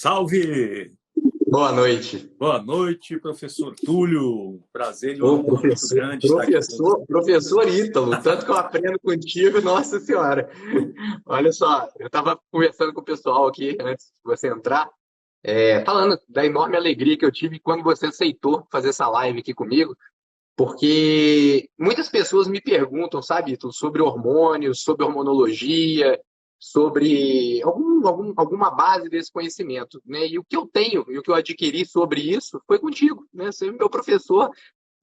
Salve! Boa noite. Boa noite, professor Túlio. Prazer e uma Ô, honra muito professor, grande estar aqui com você. professor Ítalo, tanto que eu aprendo contigo, nossa senhora. Olha só, eu estava conversando com o pessoal aqui antes de você entrar, falando da enorme alegria que eu tive quando você aceitou fazer essa live aqui comigo, porque muitas pessoas me perguntam, sabe, Ítalo, sobre hormônios, sobre hormonologia, sobre alguma base desse conhecimento, né? E o que eu tenho e o que eu adquiri sobre isso foi contigo, né? Você é meu professor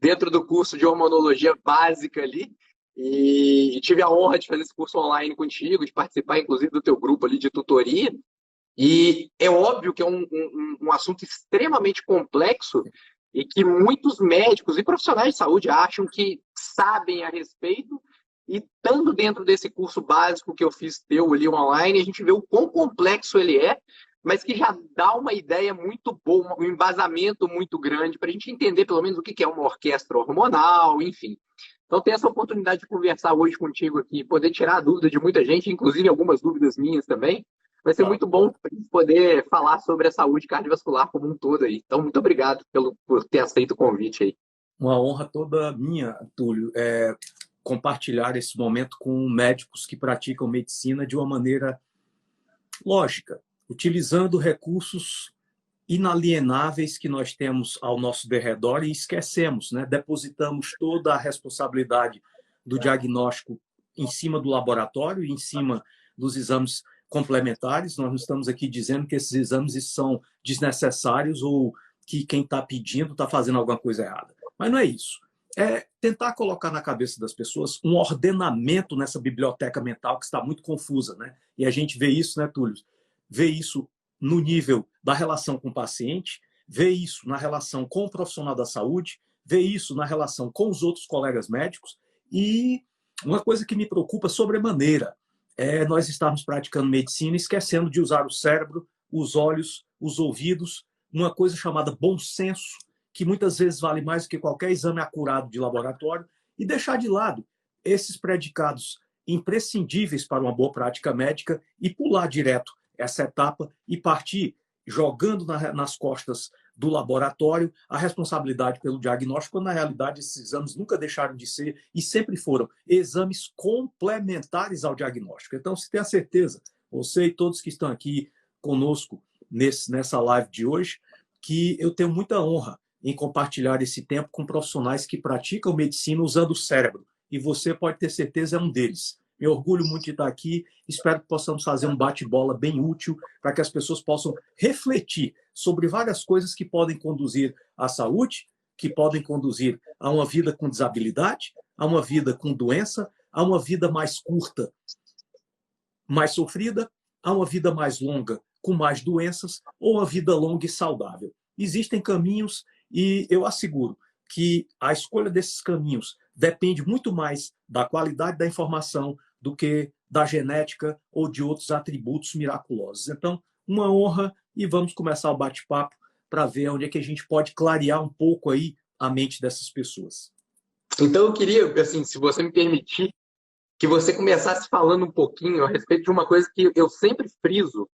dentro do curso de hormonologia básica ali. E tive a honra de fazer esse curso online contigo, de participar, inclusive, do teu grupo ali de tutoria. E é óbvio que é um assunto extremamente complexo e que muitos médicos e profissionais de saúde acham que sabem a respeito. E estando dentro desse curso básico que eu fiz teu ali online, a gente vê o quão complexo ele é, mas que já dá uma ideia muito boa, um embasamento muito grande para a gente entender pelo menos o que é uma orquestra hormonal, enfim. Então, ter essa oportunidade de conversar hoje contigo aqui, poder tirar a dúvida de muita gente, inclusive algumas dúvidas minhas também, vai ser Tá muito bom bom. poder falar sobre a saúde cardiovascular como um todo aí. Então, muito obrigado por ter aceito o convite aí. Uma honra toda minha, Túlio, compartilhar esse momento com médicos que praticam medicina de uma maneira lógica, utilizando recursos inalienáveis que nós temos ao nosso derredor e esquecemos, né? Depositamos toda a responsabilidade do diagnóstico em cima do laboratório, em cima dos exames complementares. Nós não estamos aqui dizendo que esses exames são desnecessários ou que quem está pedindo está fazendo alguma coisa errada. Mas não é isso. É tentar colocar na cabeça das pessoas um ordenamento nessa biblioteca mental que está muito confusa, né? E a gente vê isso, né, Túlio? Vê isso no nível da relação com o paciente, vê isso na relação com o profissional da saúde, vê isso na relação com os outros colegas médicos. E uma coisa que me preocupa sobremaneira é nós estarmos praticando medicina esquecendo de usar o cérebro, os olhos, os ouvidos, uma coisa chamada bom senso, que muitas vezes vale mais do que qualquer exame acurado de laboratório, e deixar de lado esses predicados imprescindíveis para uma boa prática médica e pular direto essa etapa e partir jogando nas costas do laboratório a responsabilidade pelo diagnóstico, quando na realidade esses exames nunca deixaram de ser e sempre foram exames complementares ao diagnóstico. Então, se tem a certeza, você e todos que estão aqui conosco nessa live de hoje, que eu tenho muita honra em compartilhar esse tempo com profissionais que praticam medicina usando o cérebro. E você pode ter certeza é um deles. Me orgulho muito de estar aqui. Espero que possamos fazer um bate-bola bem útil para que as pessoas possam refletir sobre várias coisas que podem conduzir à saúde, que podem conduzir a uma vida com desabilidade, a uma vida com doença, a uma vida mais curta, mais sofrida, a uma vida mais longa, com mais doenças, ou uma vida longa e saudável. Existem caminhos e eu asseguro que a escolha desses caminhos depende muito mais da qualidade da informação do que da genética ou de outros atributos miraculosos. Então, uma honra e vamos começar o bate-papo para ver onde é que a gente pode clarear um pouco aí a mente dessas pessoas. Então, eu queria, assim, se você me permitir, que você começasse falando um pouquinho a respeito de uma coisa que eu sempre friso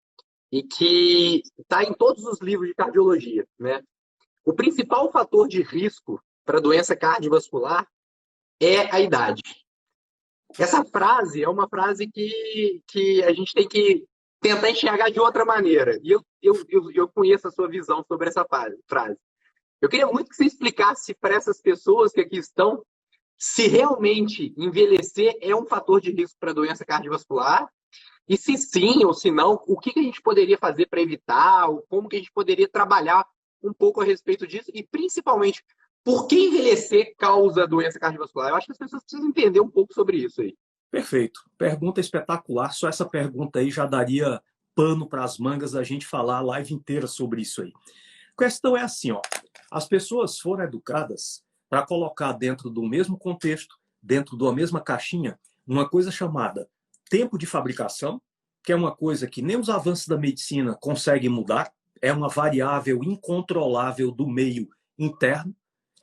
e que está em todos os livros de cardiologia, né? O principal fator de risco para doença cardiovascular é a idade. Essa frase é uma frase que a gente tem que tentar enxergar de outra maneira. E eu conheço a sua visão sobre essa frase. Eu queria muito que você explicasse para essas pessoas que aqui estão se realmente envelhecer é um fator de risco para doença cardiovascular e se sim ou se não, o que a gente poderia fazer para evitar, ou como que a gente poderia trabalhar um pouco a respeito disso e principalmente por que envelhecer causa doença cardiovascular. Eu acho que as pessoas precisam entender um pouco sobre isso aí. Perfeito. Pergunta espetacular. Só essa pergunta aí já daria pano para as mangas da gente falar a live inteira sobre isso aí. A questão é assim, ó. As pessoas foram educadas para colocar dentro do mesmo contexto, dentro da mesma caixinha, uma coisa chamada tempo de fabricação, que é uma coisa que nem os avanços da medicina conseguem mudar, é uma variável incontrolável do meio interno.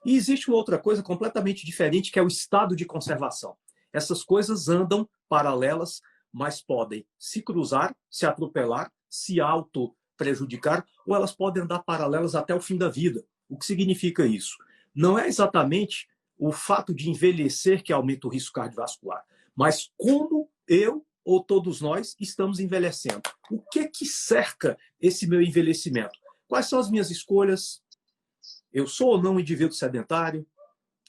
E existe uma outra coisa completamente diferente, que é o estado de conservação. Essas coisas andam paralelas, mas podem se cruzar, se atropelar, se auto prejudicar, ou elas podem andar paralelas até o fim da vida. O que significa isso? Não é exatamente o fato de envelhecer que aumenta o risco cardiovascular, mas como eu ou todos nós estamos envelhecendo. O que cerca esse meu envelhecimento? Quais são as minhas escolhas? Eu sou ou não um indivíduo sedentário?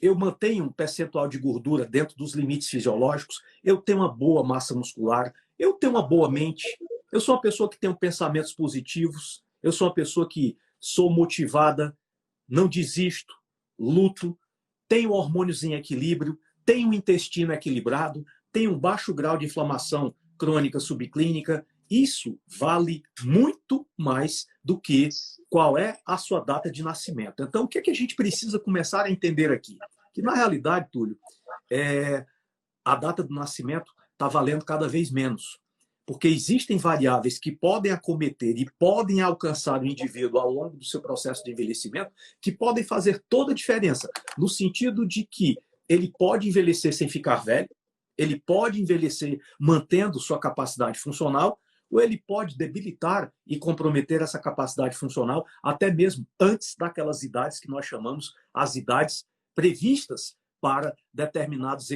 Eu mantenho um percentual de gordura dentro dos limites fisiológicos? Eu tenho uma boa massa muscular? Eu tenho uma boa mente? Eu sou uma pessoa que tem pensamentos positivos? Eu sou uma pessoa que sou motivada, não desisto, luto, tenho hormônios em equilíbrio, tenho o intestino equilibrado, tenho um baixo grau de inflamação crônica subclínica? Isso vale muito mais do que qual é a sua data de nascimento. Então, o que a gente precisa começar a entender aqui? Que, na realidade, Túlio, a data do nascimento está valendo cada vez menos. Porque existem variáveis que podem acometer e podem alcançar o indivíduo ao longo do seu processo de envelhecimento, que podem fazer toda a diferença, no sentido de que ele pode envelhecer sem ficar velho, ele pode envelhecer mantendo sua capacidade funcional, ou ele pode debilitar e comprometer essa capacidade funcional até mesmo antes daquelas idades que nós chamamos as idades previstas para determinados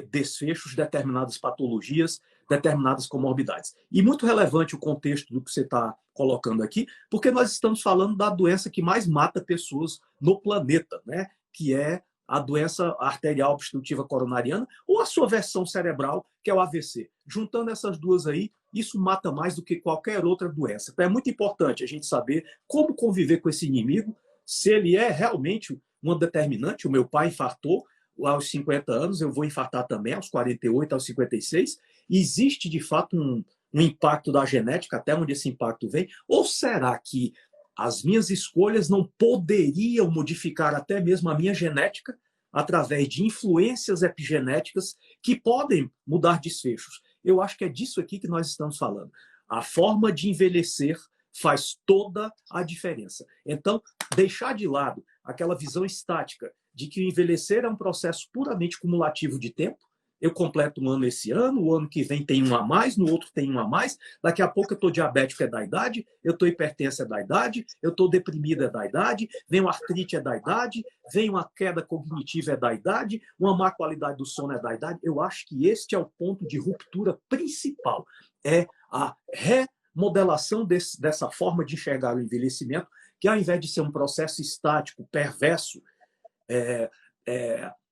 desfechos, determinadas patologias, determinadas comorbidades. E muito relevante o contexto do que você está colocando aqui, porque nós estamos falando da doença que mais mata pessoas no planeta, né? Que é a doença arterial obstrutiva coronariana, ou a sua versão cerebral, que é o AVC. Juntando essas duas aí, isso mata mais do que qualquer outra doença. Então é muito importante a gente saber como conviver com esse inimigo, se ele é realmente uma determinante. O meu pai infartou aos 50 anos, eu vou infartar também aos 48, aos 56. Existe, de fato, um impacto da genética, até onde esse impacto vem? Ou será que as minhas escolhas não poderiam modificar até mesmo a minha genética através de influências epigenéticas que podem mudar desfechos? Eu acho que é disso aqui que nós estamos falando. A forma de envelhecer faz toda a diferença. Então, deixar de lado aquela visão estática de que o envelhecer é um processo puramente cumulativo de tempo. Eu completo um ano esse ano, o ano que vem tem um a mais, no outro tem um a mais, daqui a pouco eu estou diabético, é da idade, eu estou hipertenso, é da idade, eu estou deprimido, é da idade, vem uma artrite, é da idade, vem uma queda cognitiva, é da idade, uma má qualidade do sono, é da idade. Eu acho que este é o ponto de ruptura principal, é a remodelação dessa forma de enxergar o envelhecimento, que ao invés de ser um processo estático, perverso,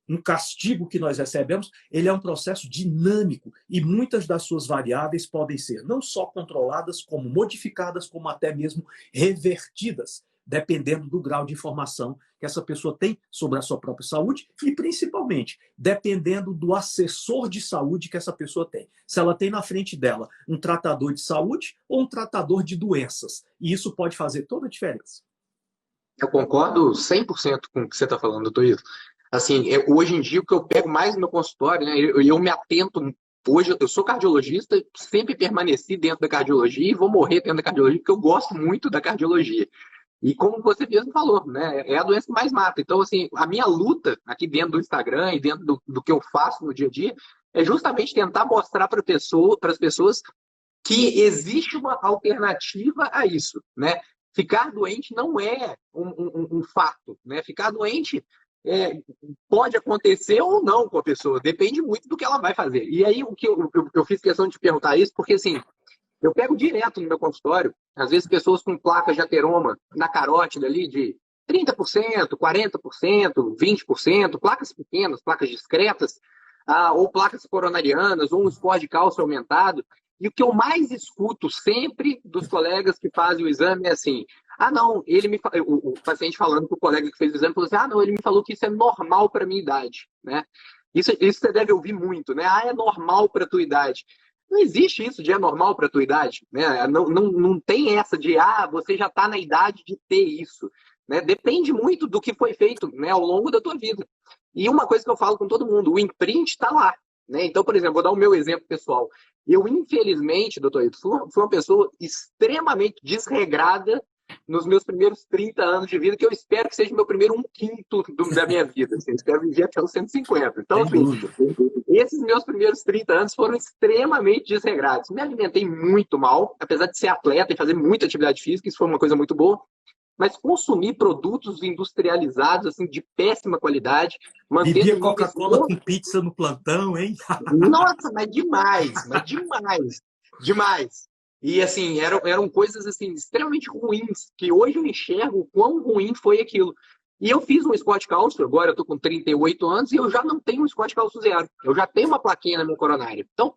um castigo que nós recebemos, ele é um processo dinâmico e muitas das suas variáveis podem ser não só controladas, como modificadas, como até mesmo revertidas, dependendo do grau de informação que essa pessoa tem sobre a sua própria saúde e, principalmente, dependendo do assessor de saúde que essa pessoa tem. Se ela tem na frente dela um tratador de saúde ou um tratador de doenças. E isso pode fazer toda a diferença. Eu concordo 100% com o que você está falando, doutor Ito. Assim, hoje em dia, o que eu pego mais no meu consultório, né, eu me atento. Hoje, eu sou cardiologista, sempre permaneci dentro da cardiologia e vou morrer dentro da cardiologia, porque eu gosto muito da cardiologia. E como você mesmo falou, né, é a doença que mais mata. Então, assim, a minha luta aqui dentro do Instagram e dentro do que eu faço no dia a dia é justamente tentar mostrar para as pessoas que existe uma alternativa a isso, né? Ficar doente não é um fato, né? Ficar doente pode acontecer ou não com a pessoa, depende muito do que ela vai fazer. E aí, o que eu fiz questão de perguntar isso, porque assim, eu pego direto no meu consultório, às vezes pessoas com placas de ateroma na carótida ali de 30%, 40%, 20%, placas pequenas, placas discretas, ou placas coronarianas, ou um score de cálcio aumentado. E o que eu mais escuto sempre dos colegas que fazem o exame é assim: ah, não, o paciente falando para o colega que fez o exame, falou assim: ah, não, ele me falou que isso é normal para a minha idade, né? Isso você deve ouvir muito, né? Ah, é normal para a tua idade. Não existe isso de é normal para a tua idade, né? Não tem essa de, você já está na idade de ter isso, né? Depende muito do que foi feito, né, ao longo da tua vida. E uma coisa que eu falo com todo mundo, o imprint está lá, né? Então, por exemplo, vou dar o meu exemplo pessoal. Eu, infelizmente, doutor Ito, fui uma pessoa extremamente desregrada nos meus primeiros 30 anos de vida, que eu espero que seja meu primeiro 1/5 da minha vida. Assim, eu espero viver até os 150. Então, Sem assim, dúvida. esses meus primeiros 30 anos foram extremamente desregrados. Me alimentei muito mal, apesar de ser atleta e fazer muita atividade física, isso foi uma coisa muito boa. Mas consumir produtos industrializados, assim, de péssima qualidade, mantendo Bebia níveis Coca-Cola com pizza no plantão, hein? nossa, mas demais, demais. E assim, eram coisas assim extremamente ruins, que hoje eu enxergo o quão ruim foi aquilo. E eu fiz um Scott Calcio, agora eu tô com 38 anos e eu já não tenho um Scott Calcio zero. Eu já tenho uma plaquinha na minha coronária. Então,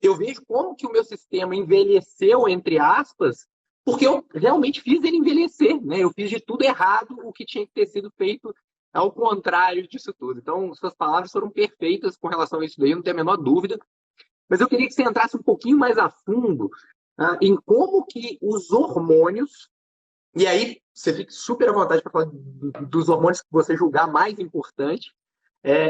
eu vejo como que o meu sistema envelheceu, entre aspas, porque eu realmente fiz ele envelhecer, né? Eu fiz de tudo errado o que tinha que ter sido feito ao contrário disso tudo. Então, suas palavras foram perfeitas com relação a isso daí, não tenho a menor dúvida. Mas eu queria que você entrasse um pouquinho mais a fundo em como que os hormônios, e aí você fica super à vontade para falar dos hormônios que você julgar mais importante,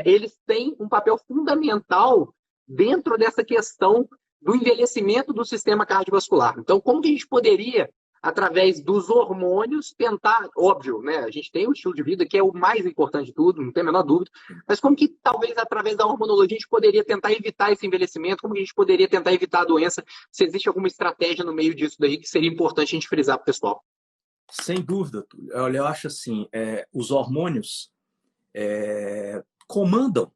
eles têm um papel fundamental dentro dessa questão do envelhecimento do sistema cardiovascular. Então, como que a gente poderia, através dos hormônios, tentar, óbvio, né? A gente tem o estilo de vida que é o mais importante de tudo, não tem a menor dúvida, mas como que talvez através da hormonologia a gente poderia tentar evitar esse envelhecimento, como que a gente poderia tentar evitar a doença, se existe alguma estratégia no meio disso daí que seria importante a gente frisar para o pessoal. Sem dúvida, Túlio. Olha, eu acho assim, os hormônios comandam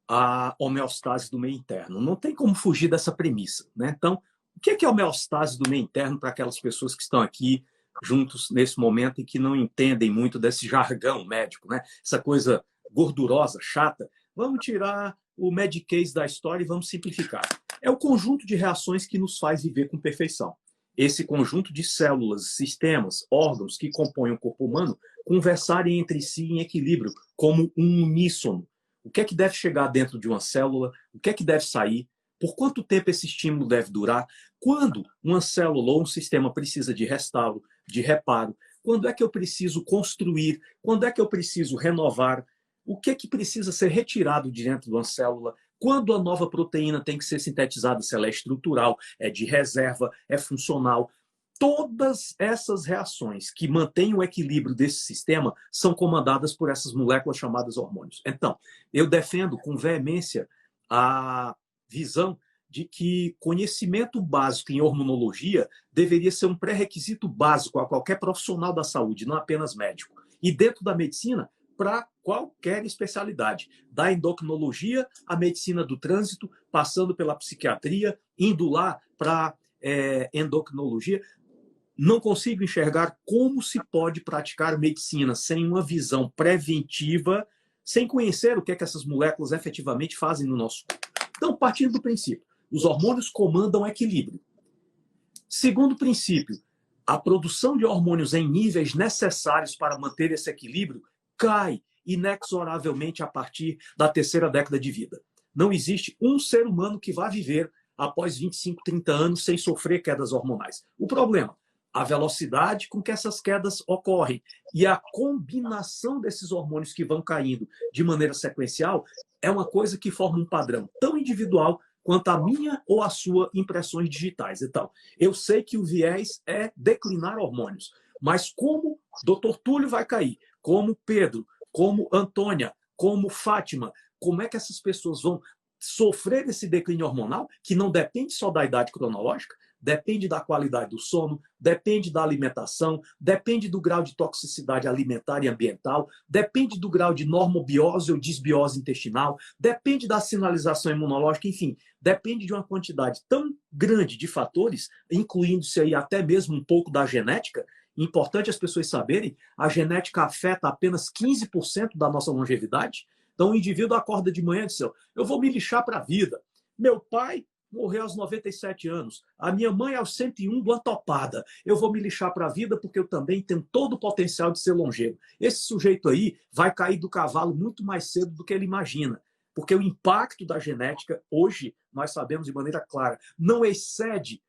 a homeostase do meio interno. Não tem como fugir dessa premissa, né? Então, o que é a homeostase do meio interno para aquelas pessoas que estão aqui juntos nesse momento e que não entendem muito desse jargão médico, né? Essa coisa gordurosa, chata. Vamos tirar o Medicaid da história e vamos simplificar. É o conjunto de reações que nos faz viver com perfeição. Esse conjunto de células, sistemas, órgãos que compõem o corpo humano conversarem entre si em equilíbrio, como um uníssono. O que é que deve chegar dentro de uma célula? O que é que deve sair? Por quanto tempo esse estímulo deve durar? Quando uma célula ou um sistema precisa de restauro, de reparo? Quando é que eu preciso construir? Quando é que eu preciso renovar? O que é que precisa ser retirado de dentro de uma célula? Quando a nova proteína tem que ser sintetizada, se ela é estrutural, é de reserva, é funcional? Todas essas reações que mantêm o equilíbrio desse sistema são comandadas por essas moléculas chamadas hormônios. Então, eu defendo com veemência a visão de que conhecimento básico em hormonologia deveria ser um pré-requisito básico a qualquer profissional da saúde, não apenas médico. E dentro da medicina, para qualquer especialidade, da endocrinologia à medicina do trânsito, passando pela psiquiatria, indo lá para endocrinologia. Não consigo enxergar como se pode praticar medicina sem uma visão preventiva, sem conhecer o que é que essas moléculas efetivamente fazem no nosso corpo. Então, partindo do princípio, os hormônios comandam o equilíbrio. Segundo princípio, a produção de hormônios em níveis necessários para manter esse equilíbrio cai inexoravelmente a partir da terceira década de vida. Não existe um ser humano que vá viver após 25, 30 anos sem sofrer quedas hormonais. O problema, a velocidade com que essas quedas ocorrem e a combinação desses hormônios que vão caindo de maneira sequencial é uma coisa que forma um padrão tão individual quanto a minha ou a sua impressões digitais. Então, eu sei que o viés é declinar hormônios, mas como Dr. Túlio vai cair, como Pedro, como Antônia, como Fátima, como é que essas pessoas vão sofrer esse declínio hormonal, que não depende só da idade cronológica, depende da qualidade do sono, depende da alimentação, depende do grau de toxicidade alimentar e ambiental, depende do grau de normobiose ou disbiose intestinal, depende da sinalização imunológica, enfim, depende de uma quantidade tão grande de fatores, incluindo-se aí até mesmo um pouco da genética. Importante as pessoas saberem, a genética afeta apenas 15% da nossa longevidade. Então o indivíduo acorda de manhã e diz: eu vou me lixar para a vida. Meu pai morreu aos 97 anos. A minha mãe aos 101, de uma topada. Eu vou me lixar para a vida porque eu também tenho todo o potencial de ser longevo. Esse sujeito aí vai cair do cavalo muito mais cedo do que ele imagina. Porque o impacto da genética, hoje, nós sabemos de maneira clara, não excede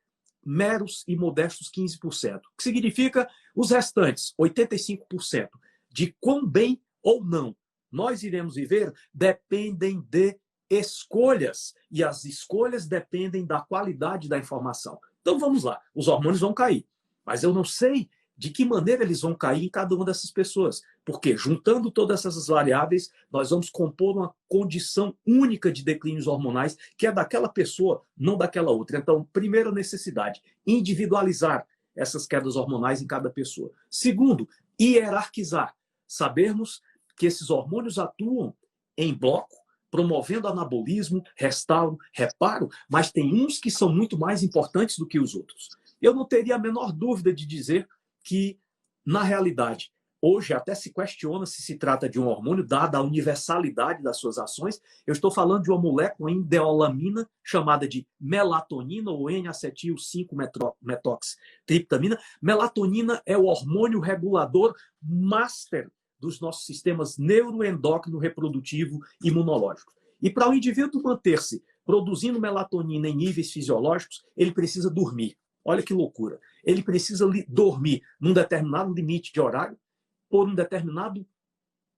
meros e modestos 15%. O que significa os restantes, 85%, de quão bem ou não nós iremos viver, dependem de escolhas. E as escolhas dependem da qualidade da informação. Então vamos lá, os hormônios vão cair. mas eu não sei de que maneira eles vão cair em cada uma dessas pessoas. Porque, juntando todas essas variáveis, nós vamos compor uma condição única de declínios hormonais, que é daquela pessoa, não daquela outra. Então, primeira necessidade, individualizar essas quedas hormonais em cada pessoa. Segundo, hierarquizar. Sabermos que esses hormônios atuam em bloco, promovendo anabolismo, restauro, reparo, mas tem uns que são muito mais importantes do que os outros. Eu não teria a menor dúvida de dizer que, na realidade, hoje até se questiona se trata de um hormônio, dada a universalidade das suas ações. Eu estou falando de uma molécula indeolamina, chamada de melatonina, ou N-acetil-5-metoxtriptamina. Melatonina é o hormônio regulador master dos nossos sistemas neuroendócrino, reprodutivo e imunológico. E para o indivíduo manter-se produzindo melatonina em níveis fisiológicos, ele precisa dormir. Olha que loucura. Ele precisa dormir num determinado limite de horário, por um determinado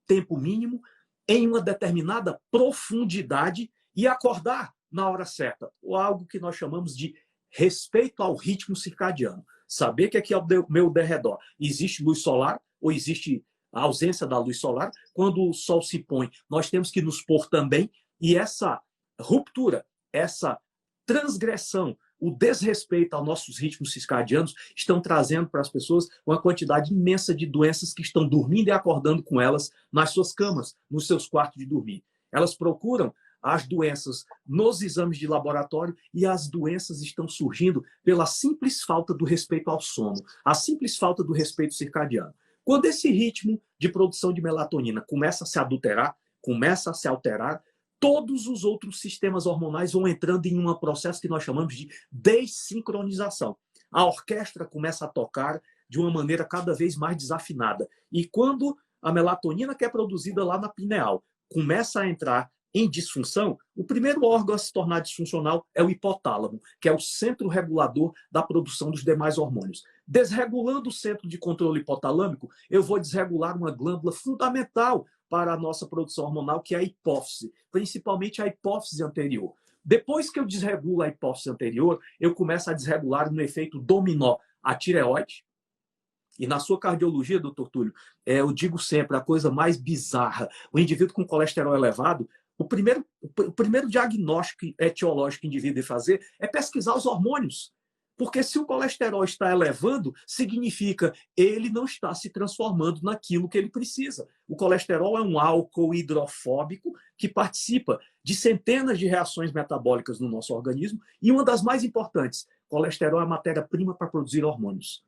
tempo mínimo, em uma determinada profundidade e acordar na hora certa. Ou algo que nós chamamos de respeito ao ritmo circadiano. Saber que aqui ao meu derredor existe luz solar ou existe a ausência da luz solar. Quando o sol se põe, nós temos que nos pôr também. E essa ruptura, essa transgressão, o desrespeito aos nossos ritmos circadianos estão trazendo para as pessoas uma quantidade imensa de doenças que estão dormindo e acordando com elas nas suas camas, nos seus quartos de dormir. Elas procuram as doenças nos exames de laboratório e as doenças estão surgindo pela simples falta do respeito ao sono, a simples falta do respeito circadiano. Quando esse ritmo de produção de melatonina começa a se adulterar, começa a se alterar, todos os outros sistemas hormonais vão entrando em um processo que nós chamamos de dessincronização. A orquestra começa a tocar de uma maneira cada vez mais desafinada. E quando a melatonina que é produzida lá na pineal começa a entrar em disfunção, o primeiro órgão a se tornar disfuncional é o hipotálamo, que é o centro regulador da produção dos demais hormônios. Desregulando o centro de controle hipotalâmico, eu vou desregular uma glândula fundamental para a nossa produção hormonal, que é a hipófise, principalmente a hipófise anterior. Depois que eu desregulo a hipófise anterior, eu começo a desregular no efeito dominó a tireoide. E na sua cardiologia, doutor Túlio, eu digo sempre a coisa mais bizarra. O indivíduo com colesterol elevado, o primeiro diagnóstico etiológico que o indivíduo deve fazer é pesquisar os hormônios. Porque se o colesterol está elevando, significa ele não está se transformando naquilo que ele precisa. O colesterol é um álcool hidrofóbico que participa de centenas de reações metabólicas no nosso organismo e uma das mais importantes, colesterol é a matéria-prima para produzir hormônios.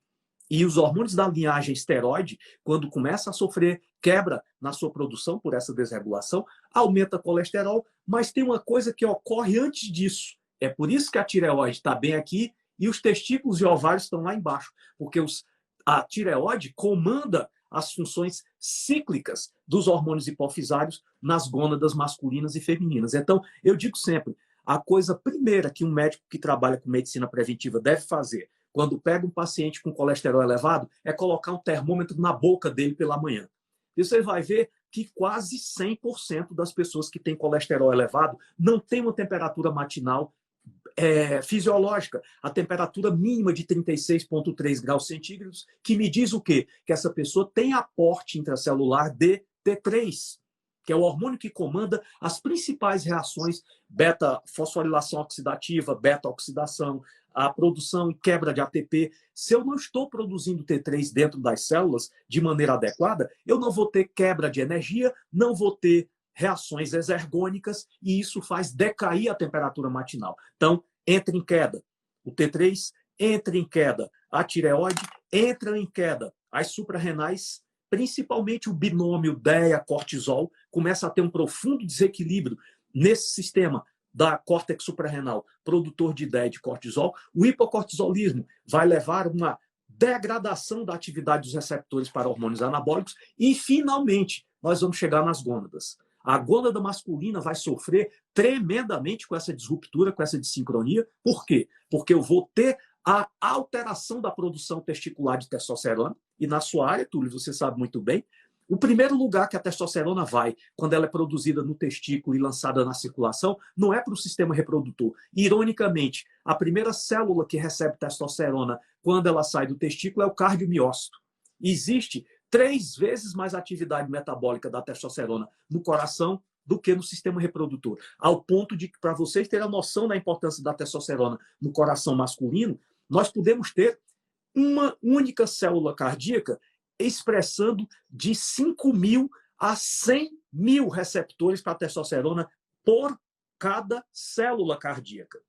E os hormônios da linhagem esteroide, quando começa a sofrer quebra na sua produção por essa desregulação, aumenta o colesterol, mas tem uma coisa que ocorre antes disso. É por isso que a tireoide está bem aqui e os testículos e ovários estão lá embaixo, porque a tireoide comanda as funções cíclicas dos hormônios hipofisários nas gônadas masculinas e femininas. Então, eu digo sempre, a coisa primeira que um médico que trabalha com medicina preventiva deve fazer quando pega um paciente com colesterol elevado é colocar um termômetro na boca dele pela manhã. E você vai ver que quase 100% das pessoas que têm colesterol elevado não têm uma temperatura matinal fisiológica, a temperatura mínima de 36,3 graus centígrados, que me diz o quê? Que essa pessoa tem aporte intracelular de T3, que é o hormônio que comanda as principais reações beta-fosforilação oxidativa, beta-oxidação, a produção e quebra de ATP. Se eu não estou produzindo T3 dentro das células de maneira adequada, eu não vou ter quebra de energia, não vou ter reações exergônicas e isso faz decair a temperatura matinal. Então, entra em queda o T3, entra em queda a tireoide, entra em queda as suprarrenais, principalmente o binômio DEA-cortisol, começa a ter um profundo desequilíbrio nesse sistema da córtex suprarrenal, produtor de DEA e de cortisol. O hipocortisolismo vai levar uma degradação da atividade dos receptores para hormônios anabólicos e, finalmente, nós vamos chegar nas gônadas. A gônada masculina vai sofrer tremendamente com essa disruptura, com essa desincronia. Por quê? Porque eu vou ter a alteração da produção testicular de testosterona, e na sua área, Túlio, você sabe muito bem, O primeiro lugar que a testosterona vai, quando ela é produzida no testículo e lançada na circulação, não é para o sistema reprodutor. Ironicamente, a primeira célula que recebe testosterona quando ela sai do testículo é o cardiomiócito. Existe 3 vezes mais atividade metabólica da testosterona no coração do que no sistema reprodutor. Ao ponto de que, para vocês terem a noção da importância da testosterona no coração masculino, nós podemos ter uma única célula cardíaca expressando de 5.000 a 100.000 receptores para testosterona por cada célula cardíaca.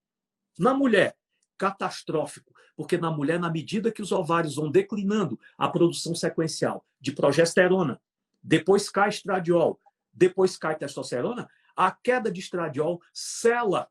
Na mulher, catastrófico, porque na mulher, na medida que os ovários vão declinando a produção sequencial de progesterona, depois cai estradiol, depois cai testosterona, a queda de estradiol sela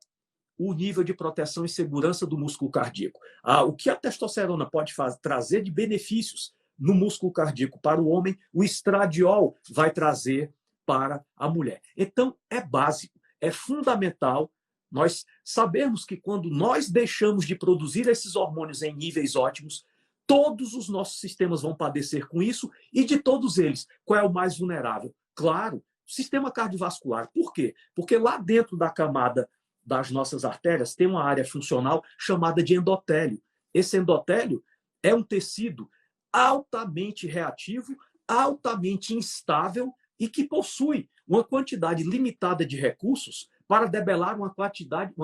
o nível de proteção e segurança do músculo cardíaco. O que a testosterona pode trazer de benefícios no músculo cardíaco para o homem, o estradiol vai trazer para a mulher. Então, é básico, é fundamental nós sabermos que quando nós deixamos de produzir esses hormônios em níveis ótimos, todos os nossos sistemas vão padecer com isso, e de todos eles, qual é o mais vulnerável? Claro, o sistema cardiovascular. Por quê? Porque lá dentro da camada das nossas artérias tem uma área funcional chamada de endotélio. Esse endotélio é um tecido altamente reativo, altamente instável e que possui uma quantidade limitada de recursos para debelar uma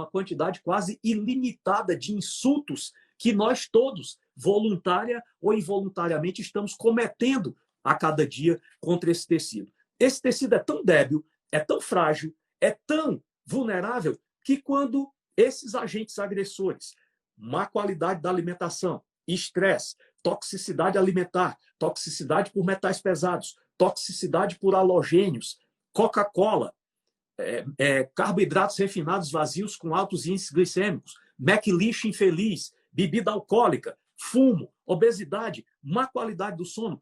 quantidade quase ilimitada de insultos que nós todos, voluntária ou involuntariamente, estamos cometendo a cada dia contra esse tecido. Esse tecido é tão débil, é tão frágil, é tão vulnerável, que quando esses agentes agressores, má qualidade da alimentação, estresse, toxicidade alimentar, toxicidade por metais pesados, toxicidade por halogênios, Coca-Cola, carboidratos refinados vazios com altos índices glicêmicos, McLish infeliz, bebida alcoólica, fumo, obesidade, má qualidade do sono.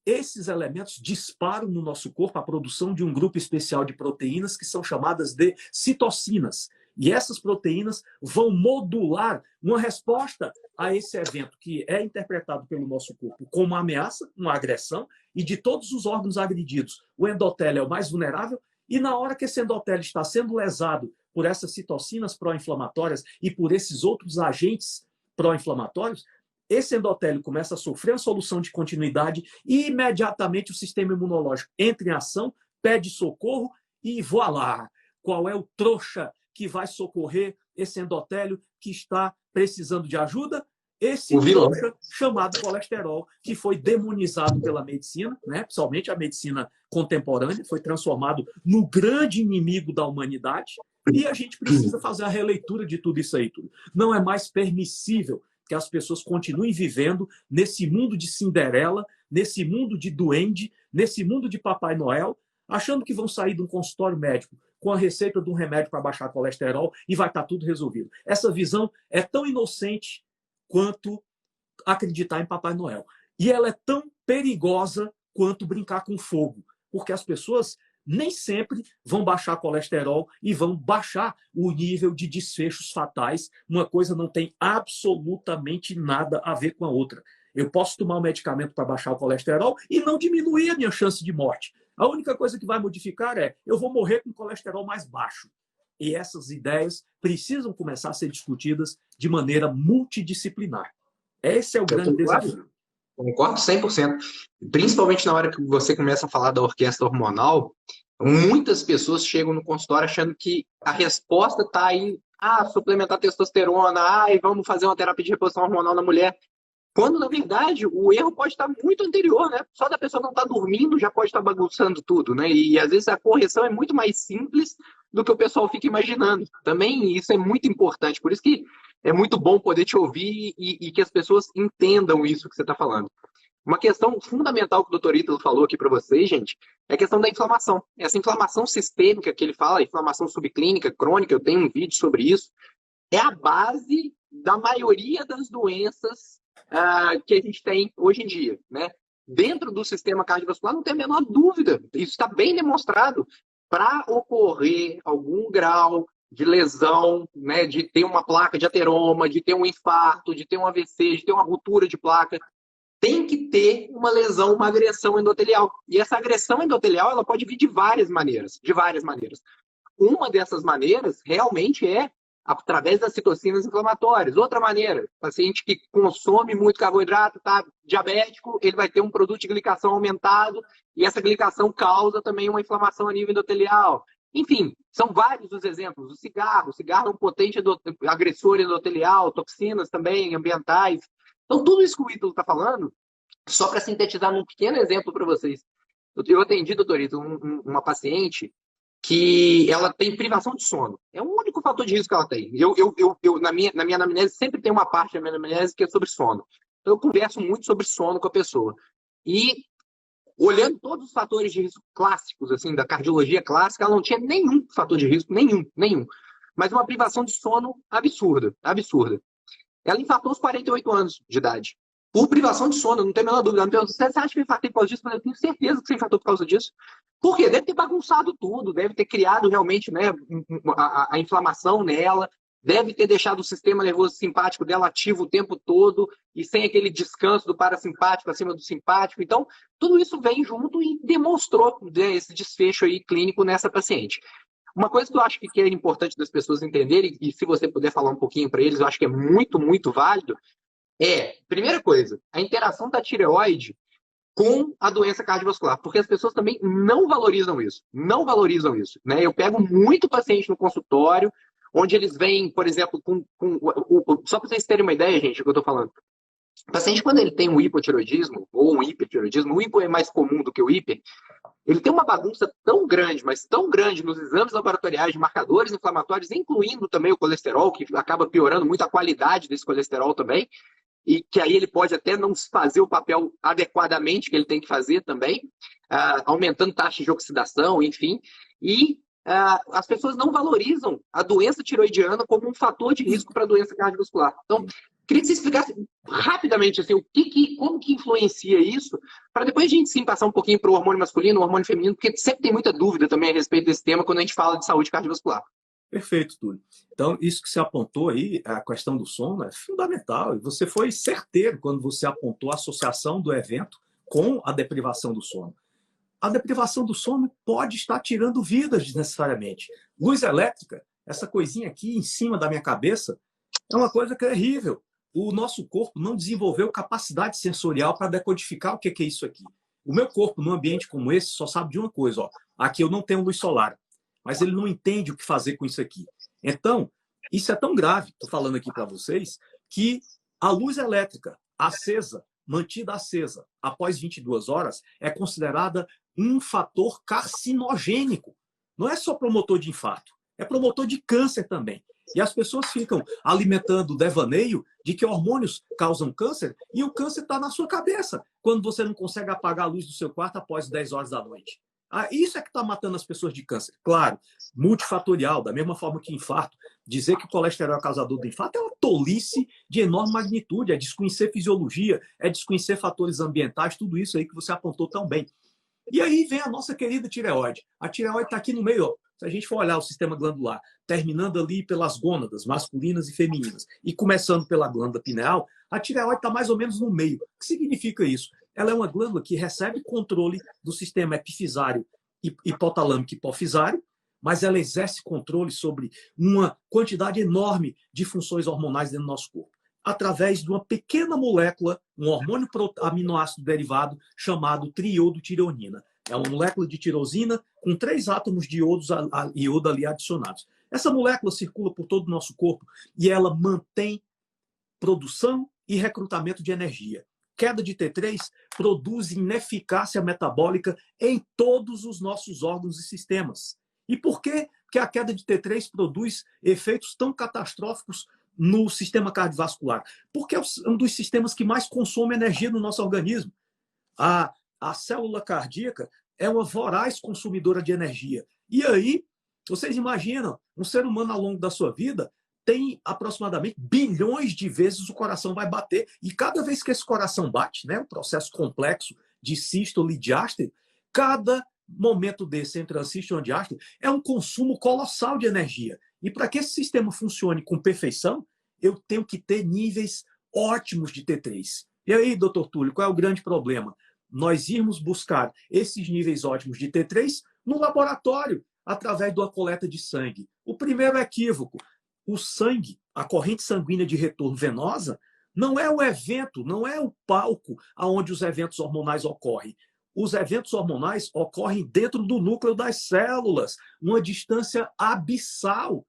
Esses elementos disparam no nosso corpo a produção de um grupo especial de proteínas que são chamadas de citocinas. E essas proteínas vão modular uma resposta a esse evento que é interpretado pelo nosso corpo como uma ameaça, uma agressão, e de todos os órgãos agredidos, o endotélio é o mais vulnerável, e na hora que esse endotélio está sendo lesado por essas citocinas pró-inflamatórias e por esses outros agentes pró-inflamatórios, esse endotélio começa a sofrer a solução de continuidade e imediatamente o sistema imunológico entra em ação, pede socorro e voilá! Qual é o trouxa que vai socorrer esse endotélio que está precisando de ajuda? Esse trouxa chamado colesterol, que foi demonizado pela medicina, né? Principalmente a medicina contemporânea, foi transformado no grande inimigo da humanidade, e a gente precisa fazer a releitura de tudo isso aí. Não é mais permissível que as pessoas continuem vivendo nesse mundo de Cinderela, nesse mundo de duende, nesse mundo de Papai Noel, achando que vão sair de um consultório médico com a receita de um remédio para baixar colesterol e vai estar tudo resolvido. Essa visão é tão inocente quanto acreditar em Papai Noel. E ela é tão perigosa quanto brincar com fogo, porque as pessoas nem sempre vão baixar colesterol e vão baixar o nível de desfechos fatais. Uma coisa não tem absolutamente nada a ver com a outra. Eu posso tomar um medicamento para baixar o colesterol e não diminuir a minha chance de morte. A única coisa que vai modificar é eu vou morrer com colesterol mais baixo. E essas ideias precisam começar a ser discutidas de maneira multidisciplinar. Esse é o grande desafio. Concordo 100%. Principalmente na hora que você começa a falar da orquestra hormonal, muitas pessoas chegam no consultório achando que a resposta está em suplementar testosterona, e vamos fazer uma terapia de reposição hormonal na mulher. Quando, na verdade, o erro pode estar muito anterior, né? Só da pessoa não estar dormindo já pode estar bagunçando tudo, né? E, às vezes, a correção é muito mais simples do que o pessoal fica imaginando. Também isso é muito importante. Por isso que é muito bom poder te ouvir e que as pessoas entendam isso que você está falando. Uma questão fundamental que o doutor Ítalo falou aqui para vocês, gente, é a questão da inflamação. Essa inflamação sistêmica que ele fala, inflamação subclínica, crônica, eu tenho um vídeo sobre isso, é a base da maioria das doenças que a gente tem hoje em dia, né? Dentro do sistema cardiovascular não tem a menor dúvida, isso está bem demonstrado. Para ocorrer algum grau de lesão, né, de ter uma placa de ateroma, de ter um infarto, de ter um AVC, de ter uma ruptura de placa, tem que ter uma lesão, uma agressão endotelial. E essa agressão endotelial ela pode vir de várias maneiras, de várias maneiras. Uma dessas maneiras realmente é através das citocinas inflamatórias. Outra maneira, paciente que consome muito carboidrato, está diabético, ele vai ter um produto de glicação aumentado e essa glicação causa também uma inflamação a nível endotelial. Enfim, são vários os exemplos. O cigarro é um potente agressor endotelial, toxinas também ambientais. Então, tudo isso que o Ítalo está falando, só para sintetizar num pequeno exemplo para vocês. Eu atendi, doutorito, uma paciente que ela tem privação de sono. É o único fator de risco que ela tem. Na minha anamnese, sempre tem uma parte da minha anamnese que é sobre sono. Então, eu converso muito sobre sono com a pessoa. E, olhando todos os fatores de risco clássicos, assim, da cardiologia clássica, ela não tinha nenhum fator de risco, nenhum. Mas uma privação de sono absurda, absurda. Ela infartou aos 48 anos de idade. Por privação de sono, não tem a menor dúvida. Ela me perguntou, você acha que eu infartei por causa disso? Eu tenho certeza que você infartou por causa disso. Por quê? Deve ter bagunçado tudo, deve ter criado realmente, né, a inflamação nela, deve ter deixado o sistema nervoso simpático dela ativo o tempo todo e sem aquele descanso do parasimpático acima do simpático. Então, tudo isso vem junto e demonstrou, né, esse desfecho aí clínico nessa paciente. Uma coisa que eu acho que é importante das pessoas entenderem, e se você puder falar um pouquinho para eles, eu acho que é muito, muito válido, primeira coisa, a interação da tireoide com a doença cardiovascular, porque as pessoas também não valorizam isso, né? Eu pego muito paciente no consultório, onde eles vêm, por exemplo, só para vocês terem uma ideia, gente, do que eu estou falando. O paciente, quando ele tem um hipotireoidismo ou um hipertireoidismo, o hipo é mais comum do que o hiper, ele tem uma bagunça tão grande, mas tão grande nos exames laboratoriais de marcadores inflamatórios, incluindo também o colesterol, que acaba piorando muito a qualidade desse colesterol também, e que aí ele pode até não fazer o papel adequadamente que ele tem que fazer também, aumentando taxa de oxidação, enfim. E as pessoas não valorizam a doença tiroidiana como um fator de risco para a doença cardiovascular. Então, queria que você explicasse rapidamente assim, como que influencia isso, para depois a gente sim passar um pouquinho para o hormônio masculino, o hormônio feminino, porque sempre tem muita dúvida também a respeito desse tema quando a gente fala de saúde cardiovascular. Perfeito, Túlio. Então, isso que você apontou aí, a questão do sono, é fundamental. E você foi certeiro quando você apontou a associação do evento com a deprivação do sono. A deprivação do sono pode estar tirando vidas desnecessariamente. Luz elétrica, essa coisinha aqui em cima da minha cabeça, é uma coisa terrível. O nosso corpo não desenvolveu capacidade sensorial para decodificar o que é isso aqui. O meu corpo, num ambiente como esse, só sabe de uma coisa. Ó. Aqui eu não tenho luz solar, mas ele não entende o que fazer com isso aqui. Então, isso é tão grave, estou falando aqui para vocês, que a luz elétrica acesa, mantida acesa após 22 horas, é considerada um fator carcinogênico. Não é só promotor de infarto, é promotor de câncer também. E as pessoas ficam alimentando o devaneio de que hormônios causam câncer e o câncer está na sua cabeça, quando você não consegue apagar a luz do seu quarto após 10 horas da noite. Isso é que está matando as pessoas de câncer. Claro, multifatorial, da mesma forma que infarto. Dizer que o colesterol é causador do infarto é uma tolice de enorme magnitude, é desconhecer fisiologia, é desconhecer fatores ambientais, tudo isso aí que você apontou tão bem. E aí vem a nossa querida tireoide. A tireoide está aqui no meio, ó. Se a gente for olhar o sistema glandular, terminando ali pelas gônadas masculinas e femininas e começando pela glândula pineal, a tireoide está mais ou menos no meio. O que significa isso? Ela é uma glândula que recebe controle do sistema epifisário, hipotalâmico e hipofisário, mas ela exerce controle sobre uma quantidade enorme de funções hormonais dentro do nosso corpo, através de uma pequena molécula, um hormônio aminoácido derivado chamado triodotireonina. É uma molécula de tirosina com 3 átomos de iodo ali adicionados. Essa molécula circula por todo o nosso corpo e ela mantém produção e recrutamento de energia. Queda de T3 produz ineficácia metabólica em todos os nossos órgãos e sistemas. E por que a queda de T3 produz efeitos tão catastróficos no sistema cardiovascular? Porque é um dos sistemas que mais consome energia no nosso organismo. A célula cardíaca é uma voraz consumidora de energia. E aí, vocês imaginam, um ser humano ao longo da sua vida tem aproximadamente bilhões de vezes o coração vai bater. E cada vez que esse coração bate, né, um processo complexo de sístole e diástole, cada momento desse entre a sístole e a diástole é um consumo colossal de energia. E para que esse sistema funcione com perfeição, eu tenho que ter níveis ótimos de T3. E aí, doutor Túlio, qual é o grande problema? Nós irmos buscar esses níveis ótimos de T3 no laboratório, através de uma coleta de sangue. O primeiro equívoco, o sangue, a corrente sanguínea de retorno venosa, não é o evento, não é o palco onde os eventos hormonais ocorrem. Os eventos hormonais ocorrem dentro do núcleo das células, uma distância abissal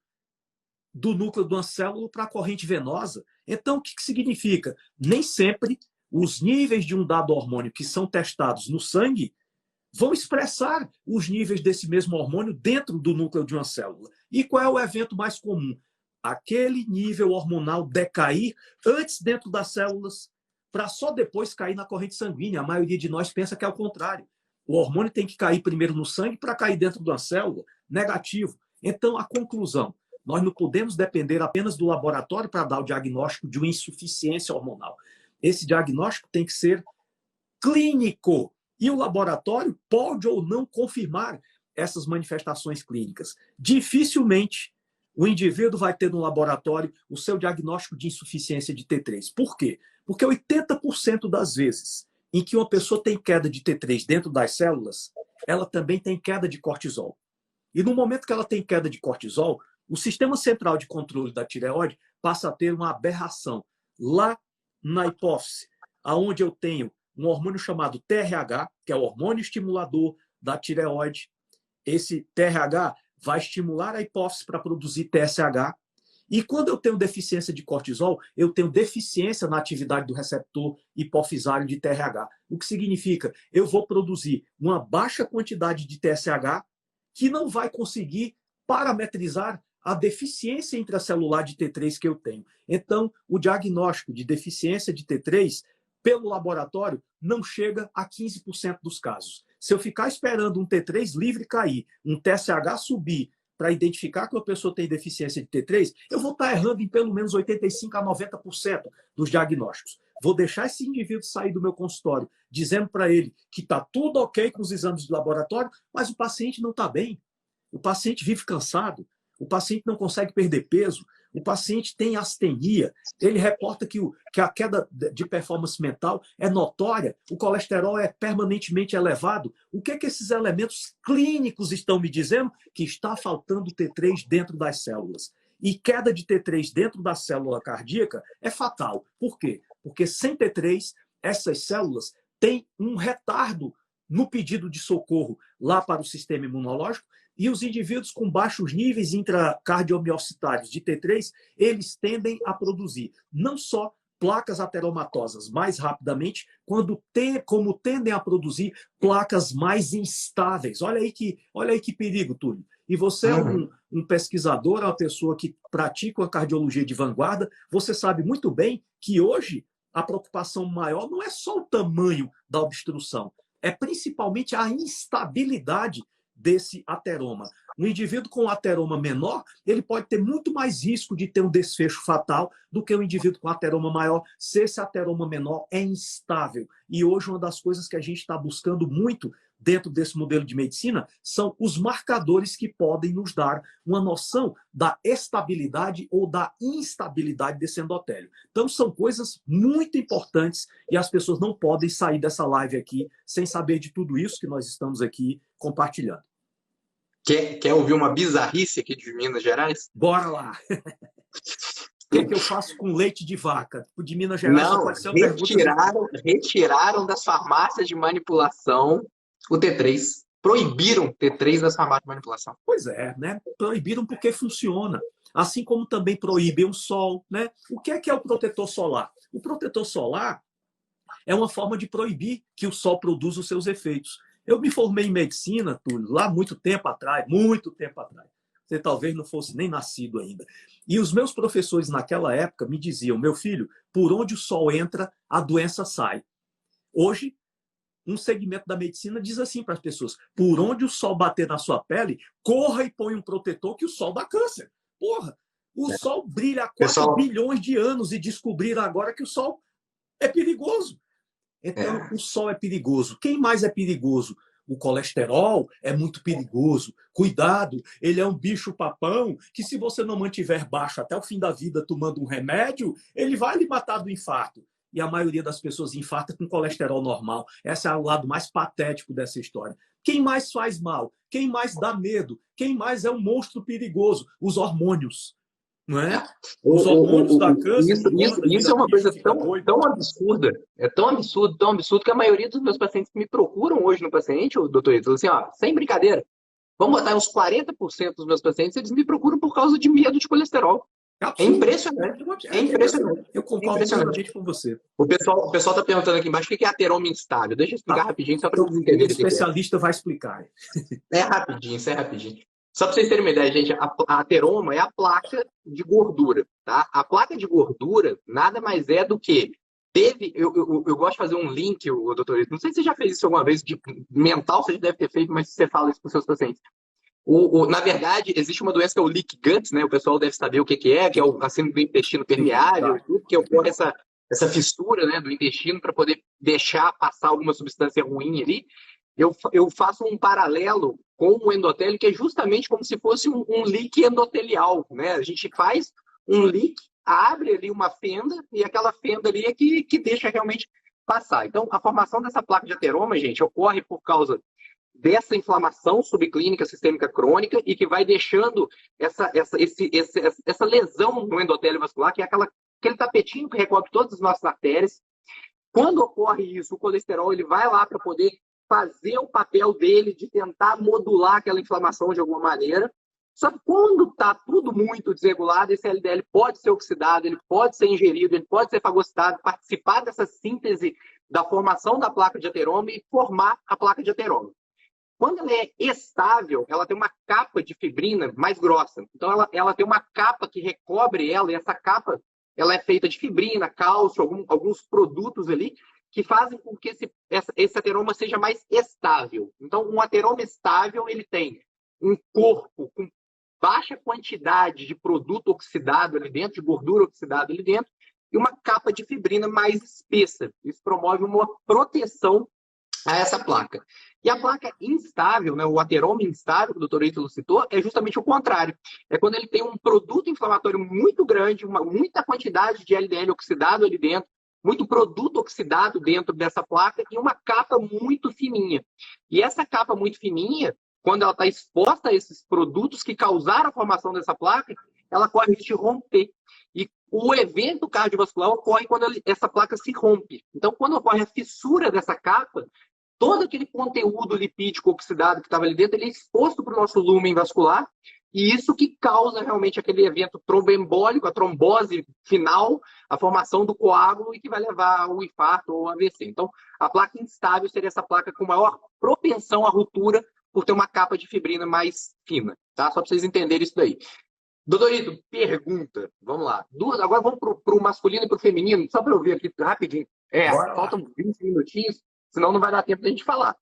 do núcleo de uma célula para a corrente venosa. Então, o que significa? Nem sempre os níveis de um dado hormônio que são testados no sangue vão expressar os níveis desse mesmo hormônio dentro do núcleo de uma célula. E qual é o evento mais comum? Aquele nível hormonal decair antes dentro das células, para só depois cair na corrente sanguínea. A maioria de nós pensa que é o contrário. O hormônio tem que cair primeiro no sangue para cair dentro de uma célula. Negativo. Então, a conclusão: nós não podemos depender apenas do laboratório para dar o diagnóstico de uma insuficiência hormonal. Esse diagnóstico tem que ser clínico. E o laboratório pode ou não confirmar essas manifestações clínicas. Dificilmente o indivíduo vai ter no laboratório o seu diagnóstico de insuficiência de T3. Por quê? Porque 80% das vezes em que uma pessoa tem queda de T3 dentro das células, ela também tem queda de cortisol. E no momento que ela tem queda de cortisol, o sistema central de controle da tireoide passa a ter uma aberração. Lá na hipófise, onde eu tenho um hormônio chamado TRH, que é o hormônio estimulador da tireoide. Esse TRH vai estimular a hipófise para produzir TSH. E quando eu tenho deficiência de cortisol, eu tenho deficiência na atividade do receptor hipofisário de TRH. O que significa? Eu vou produzir uma baixa quantidade de TSH que não vai conseguir parametrizar a deficiência intracelular de T3 que eu tenho. Então, o diagnóstico de deficiência de T3 pelo laboratório não chega a 15% dos casos. Se eu ficar esperando um T3 livre cair, um TSH subir, para identificar que uma pessoa tem deficiência de T3, eu vou estar errando em pelo menos 85% a 90% dos diagnósticos. Vou deixar esse indivíduo sair do meu consultório dizendo para ele que está tudo ok com os exames de laboratório, mas o paciente não está bem. O paciente vive cansado, o paciente não consegue perder peso, o paciente tem astenia, ele reporta que a queda de performance mental é notória, o colesterol é permanentemente elevado. O que esses elementos clínicos estão me dizendo? Que está faltando T3 dentro das células. E queda de T3 dentro da célula cardíaca é fatal. Por quê? Porque sem T3, essas células têm um retardo no pedido de socorro lá para o sistema imunológico. E os indivíduos com baixos níveis intracardiomiocytários de T3, eles tendem a produzir não só placas ateromatosas mais rapidamente, como tendem a produzir placas mais instáveis. Olha aí que perigo, Túlio. E você é um pesquisador, é uma pessoa que pratica uma cardiologia de vanguarda, você sabe muito bem que hoje a preocupação maior não é só o tamanho da obstrução, é principalmente a instabilidade desse ateroma. Um indivíduo com ateroma menor, ele pode ter muito mais risco de ter um desfecho fatal do que um indivíduo com ateroma maior, se esse ateroma menor é instável. E hoje uma das coisas que a gente está buscando muito dentro desse modelo de medicina são os marcadores que podem nos dar uma noção da estabilidade ou da instabilidade desse endotélio. Então são coisas muito importantes e as pessoas não podem sair dessa live aqui sem saber de tudo isso que nós estamos aqui compartilhando. Quer ouvir uma bizarrice aqui de Minas Gerais? Bora lá! O que eu faço com leite de vaca? De Minas Gerais não, só pode ser uma retiraram das farmácias de manipulação o T3. Proibiram T3 das farmácias de manipulação. Pois é, né? Proibiram porque funciona. Assim como também proíbem o sol, né? O que é o protetor solar? O protetor solar é uma forma de proibir que o sol produza os seus efeitos. Eu me formei em medicina, Túlio, lá muito tempo atrás. Você talvez não fosse nem nascido ainda. E os meus professores naquela época me diziam: meu filho, por onde o sol entra, a doença sai. Hoje, um segmento da medicina diz assim para as pessoas: por onde o sol bater na sua pele, corra e põe um protetor que o sol dá câncer. Porra, o sol brilha há 4 bilhões de anos e descobriram agora que o sol é perigoso. Então, o sol é perigoso. Quem mais é perigoso? O colesterol é muito perigoso. Cuidado, ele é um bicho-papão que, se você não mantiver baixo até o fim da vida tomando um remédio, ele vai lhe matar do infarto. e a maioria das pessoas infarta com colesterol normal. Esse é o lado mais patético dessa história. Quem mais faz mal? Quem mais dá medo? Quem mais é um monstro perigoso? Os hormônios. Não é? Os hormônios da câncer. Isso é uma coisa tão absurda, tão absurdo que a maioria dos meus pacientes que me procuram hoje no paciente, o doutor Ítalo, assim, ó, sem brincadeira, vamos botar uns 40% dos meus pacientes, eles me procuram por causa de medo de colesterol. É impressionante. É impressionante. Eu concordo totalmente com você. O pessoal está perguntando aqui embaixo o que é ateroma instável. Deixa eu explicar rapidinho, só para vocês entenderem. O especialista vai explicar. É rapidinho, isso é rapidinho. Só para vocês terem uma ideia, gente, a ateroma é a placa de gordura, tá? A placa de gordura nada mais é do que eu gosto de fazer um link, o doutor, não sei se você já fez isso alguma vez, de mental você já deve ter feito, mas você fala isso para os seus pacientes. Na verdade, existe uma doença que é o leak gut, né? O pessoal deve saber o que é a síndrome do intestino permeável, que ocorre essa fissura, né, do intestino para poder deixar passar alguma substância ruim ali. Eu faço um paralelo com o endotélio, que é justamente como se fosse um leak endotelial, né? A gente faz um leak, abre ali uma fenda, e aquela fenda ali é que deixa realmente passar. Então, a formação dessa placa de ateroma, gente, ocorre por causa dessa inflamação subclínica sistêmica crônica e que vai deixando essa lesão no endotélio vascular, que é aquele tapetinho que recobre todas as nossas artérias. Quando ocorre isso, o colesterol ele vai lá para poder fazer o papel dele de tentar modular aquela inflamação de alguma maneira. Só que quando está tudo muito desregulado, esse LDL pode ser oxidado, ele pode ser ingerido, ele pode ser fagocitado, participar dessa síntese da formação da placa de ateroma e formar a placa de ateroma. Quando ela é estável, ela tem uma capa de fibrina mais grossa. Então, ela tem uma capa que recobre ela, e essa capa ela é feita de fibrina, cálcio, alguns produtos ali, que fazem com que esse ateroma seja mais estável. Então, um ateroma estável, ele tem um corpo com baixa quantidade de produto oxidado ali dentro, de gordura oxidada ali dentro, e uma capa de fibrina mais espessa. Isso promove uma proteção a essa placa. E a placa instável, né, o ateroma instável, que o doutor Ítalo citou, é justamente o contrário. É quando ele tem um produto inflamatório muito grande, muita quantidade de LDL oxidado ali dentro, muito produto oxidado dentro dessa placa e uma capa muito fininha. E essa capa muito fininha, quando ela está exposta a esses produtos que causaram a formação dessa placa, ela corre risco de romper. E o evento cardiovascular ocorre quando essa placa se rompe. Então, quando ocorre a fissura dessa capa, todo aquele conteúdo lipídico oxidado que estava ali dentro, ele é exposto para o nosso lúmen vascular, e isso que causa realmente aquele evento tromboembólico, a trombose final, a formação do coágulo, e que vai levar ao infarto ou ao AVC. Então, a placa instável seria essa placa com maior propensão à ruptura por ter uma capa de fibrina mais fina, tá? Só para vocês entenderem isso daí. Doutorito, pergunta. Vamos lá. Agora vamos para o masculino e para o feminino, só para eu ver aqui rapidinho. Faltam 20 minutinhos, senão não vai dar tempo da gente falar.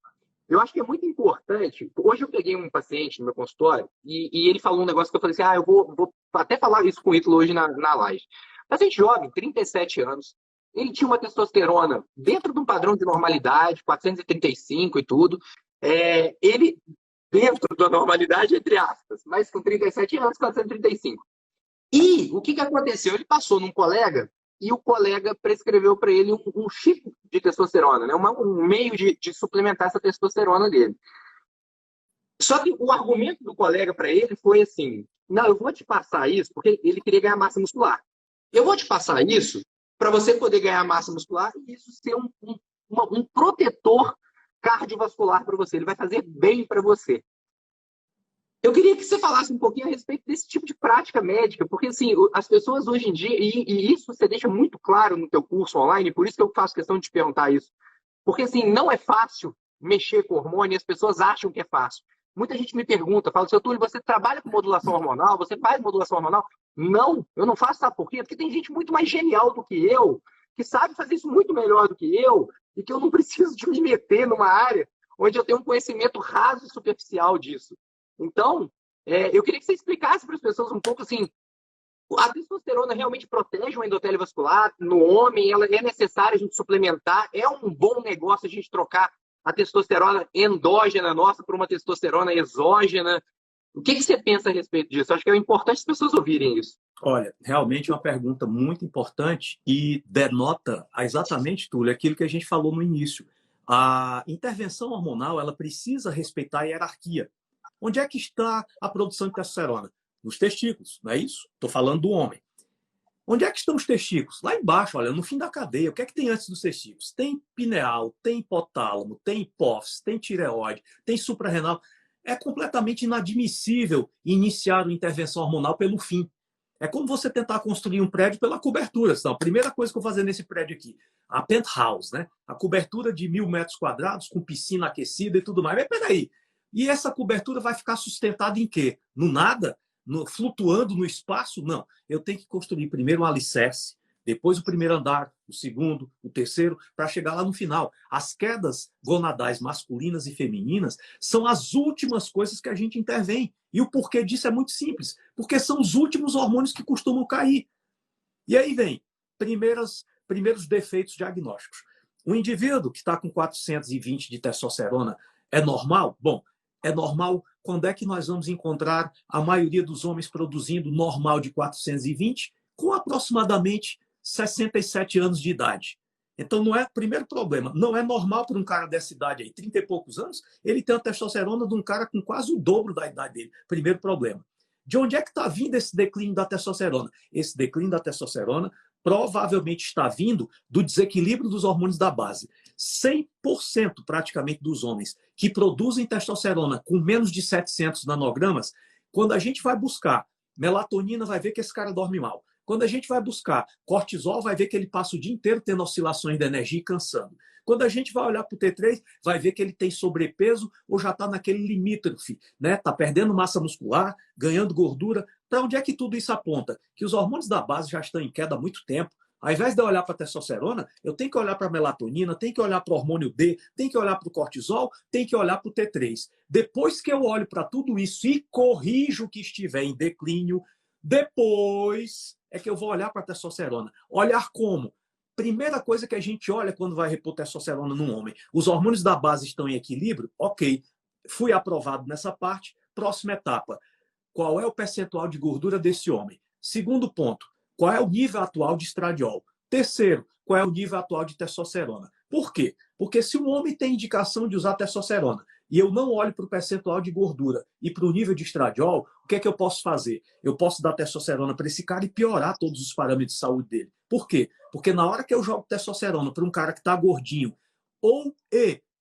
Eu acho que é muito importante. Hoje eu peguei um paciente no meu consultório e ele falou um negócio que eu falei assim: eu vou até falar isso com o Ítalo hoje na live. Paciente jovem, 37 anos, ele tinha uma testosterona dentro de um padrão de normalidade, 435 e tudo. Ele, dentro da normalidade, entre aspas, mas com 37 anos, 435. E o que aconteceu? Ele passou num colega e o colega prescreveu para ele um chip de testosterona, né? Um meio de suplementar essa testosterona dele. Só que o argumento do colega para ele foi assim: não, eu vou te passar isso, porque ele queria ganhar massa muscular. Eu vou te passar isso para você poder ganhar massa muscular e isso ser um protetor cardiovascular para você. Ele vai fazer bem para você. Eu queria que você falasse um pouquinho a respeito desse tipo de prática médica, porque assim, as pessoas hoje em dia, e isso você deixa muito claro no teu curso online, por isso que eu faço questão de te perguntar isso, porque assim, não é fácil mexer com hormônio, as pessoas acham que é fácil. Muita gente me pergunta, fala, seu Túlio, você trabalha com modulação hormonal? Você faz modulação hormonal? Não, eu não faço, sabe por quê? Porque tem gente muito mais genial do que eu, que sabe fazer isso muito melhor do que eu, e que eu não preciso de me meter numa área onde eu tenho um conhecimento raso e superficial disso. Então, eu queria que você explicasse para as pessoas um pouco assim, a testosterona realmente protege o endotélio vascular no homem? Ela é necessária a gente suplementar? É um bom negócio a gente trocar a testosterona endógena nossa por uma testosterona exógena? O que você pensa a respeito disso? Acho que é importante as pessoas ouvirem isso. Olha, realmente é uma pergunta muito importante e denota exatamente, Túlio, aquilo que a gente falou no início. A intervenção hormonal, ela precisa respeitar a hierarquia. Onde é que está a produção de testosterona? Nos testículos, não é isso? Estou falando do homem. Onde é que estão os testículos? Lá embaixo, olha, no fim da cadeia. O que é que tem antes dos testículos? Tem pineal, tem hipotálamo, tem hipófise, tem tireoide, tem suprarrenal. É completamente inadmissível iniciar uma intervenção hormonal pelo fim. É como você tentar construir um prédio pela cobertura. Então, a primeira coisa que eu vou fazer nesse prédio aqui, a penthouse, né? A cobertura de 1.000 metros quadrados, com piscina aquecida e tudo mais. Mas peraí, e essa cobertura vai ficar sustentada em quê? No nada? Flutuando no espaço? Não. Eu tenho que construir primeiro um alicerce, depois o primeiro andar, o segundo, o terceiro, para chegar lá no final. As quedas gonadais masculinas e femininas são as últimas coisas que a gente intervém. E o porquê disso é muito simples. Porque são os últimos hormônios que costumam cair. E aí vem primeiros defeitos diagnósticos. O indivíduo que está com 420 de testosterona é normal? Bom, é normal. Quando é que nós vamos encontrar a maioria dos homens produzindo normal de 420 com aproximadamente 67 anos de idade? Então, não é primeiro problema. Não é normal para um cara dessa idade aí, 30 e poucos anos, ele ter a testosterona de um cara com quase o dobro da idade dele. Primeiro problema. De onde é que está vindo esse declínio da testosterona? Esse declínio da testosterona provavelmente está vindo do desequilíbrio dos hormônios da base. 100% praticamente dos homens que produzem testosterona com menos de 700 nanogramas, quando a gente vai buscar melatonina, vai ver que esse cara dorme mal. Quando a gente vai buscar cortisol, vai ver que ele passa o dia inteiro tendo oscilações de energia e cansando. Quando a gente vai olhar para o T3, vai ver que ele tem sobrepeso ou já está naquele limítrofe, né? Está perdendo massa muscular, ganhando gordura. Para onde é que tudo isso aponta? Que os hormônios da base já estão em queda há muito tempo. Ao invés de eu olhar para a testosterona, eu tenho que olhar para a melatonina, tenho que olhar para o hormônio D, tenho que olhar para o cortisol, tenho que olhar para o T3. Depois que eu olho para tudo isso e corrijo o que estiver em declínio, depois é que eu vou olhar para a testosterona. Olhar como? Primeira coisa que a gente olha quando vai repor testosterona num homem. Os hormônios da base estão em equilíbrio? Ok. Fui aprovado nessa parte. Próxima etapa. Qual é o percentual de gordura desse homem? Segundo ponto. Qual é o nível atual de estradiol? Terceiro. Qual é o nível atual de testosterona? Por quê? Porque se um homem tem indicação de usar testosterona e eu não olho para o percentual de gordura e para o nível de estradiol, o que é que eu posso fazer? Eu posso dar testosterona para esse cara e piorar todos os parâmetros de saúde dele. Por quê? Porque na hora que eu jogo testosterona para um cara que está gordinho ou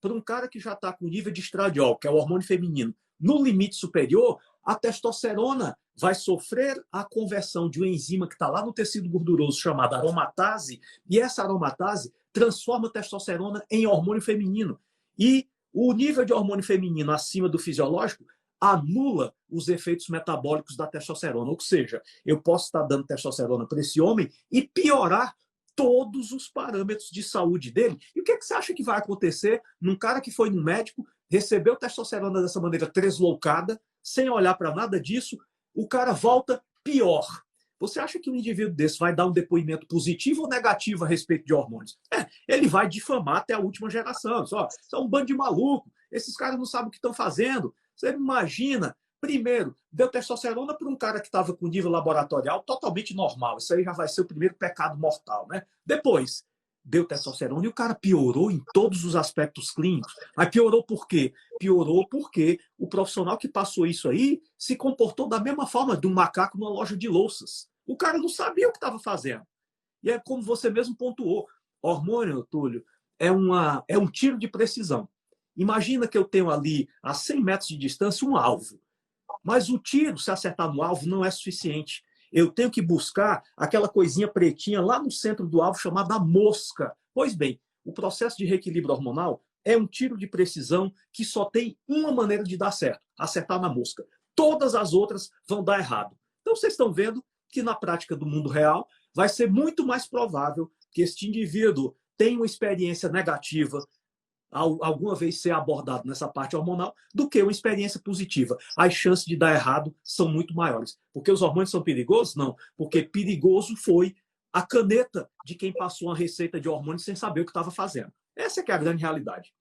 para um cara que já está com nível de estradiol, que é o hormônio feminino, no limite superior, a testosterona vai sofrer a conversão de uma enzima que está lá no tecido gorduroso chamada aromatase, e essa aromatase transforma a testosterona em hormônio feminino. E o nível de hormônio feminino acima do fisiológico anula os efeitos metabólicos da testosterona. Ou seja, eu posso estar dando testosterona para esse homem e piorar todos os parâmetros de saúde dele. E o que, é que você acha que vai acontecer num cara que foi no médico, recebeu testosterona dessa maneira translocada, sem olhar para nada disso, o cara volta pior. Você acha que um indivíduo desse vai dar um depoimento positivo ou negativo a respeito de hormônios? Ele vai difamar até a última geração. Só é um bando de maluco. Esses caras não sabem o que estão fazendo. Você imagina, primeiro, deu testosterona para um cara que estava com nível laboratorial totalmente normal. Isso aí já vai ser o primeiro pecado mortal, né? Depois, deu testosterona e o cara piorou em todos os aspectos clínicos. Mas piorou por quê? Piorou porque o profissional que passou isso aí se comportou da mesma forma de um macaco numa loja de louças. O cara não sabia o que estava fazendo. E é como você mesmo pontuou. Hormônio, Túlio, é um tiro de precisão. Imagina que eu tenho ali, a 100 metros de distância, um alvo. Mas o tiro, se acertar no alvo, não é suficiente. Eu tenho que buscar aquela coisinha pretinha lá no centro do alvo chamada mosca. Pois bem, o processo de reequilíbrio hormonal é um tiro de precisão que só tem uma maneira de dar certo, acertar na mosca. Todas as outras vão dar errado. Então vocês estão vendo que na prática do mundo real vai ser muito mais provável que este indivíduo tenha uma experiência negativa alguma vez ser abordado nessa parte hormonal do que uma experiência positiva. As chances de dar errado são muito maiores. Porque os hormônios são perigosos? Não. Porque perigoso foi a caneta de quem passou uma receita de hormônios sem saber o que estava fazendo. Essa é que é a grande realidade.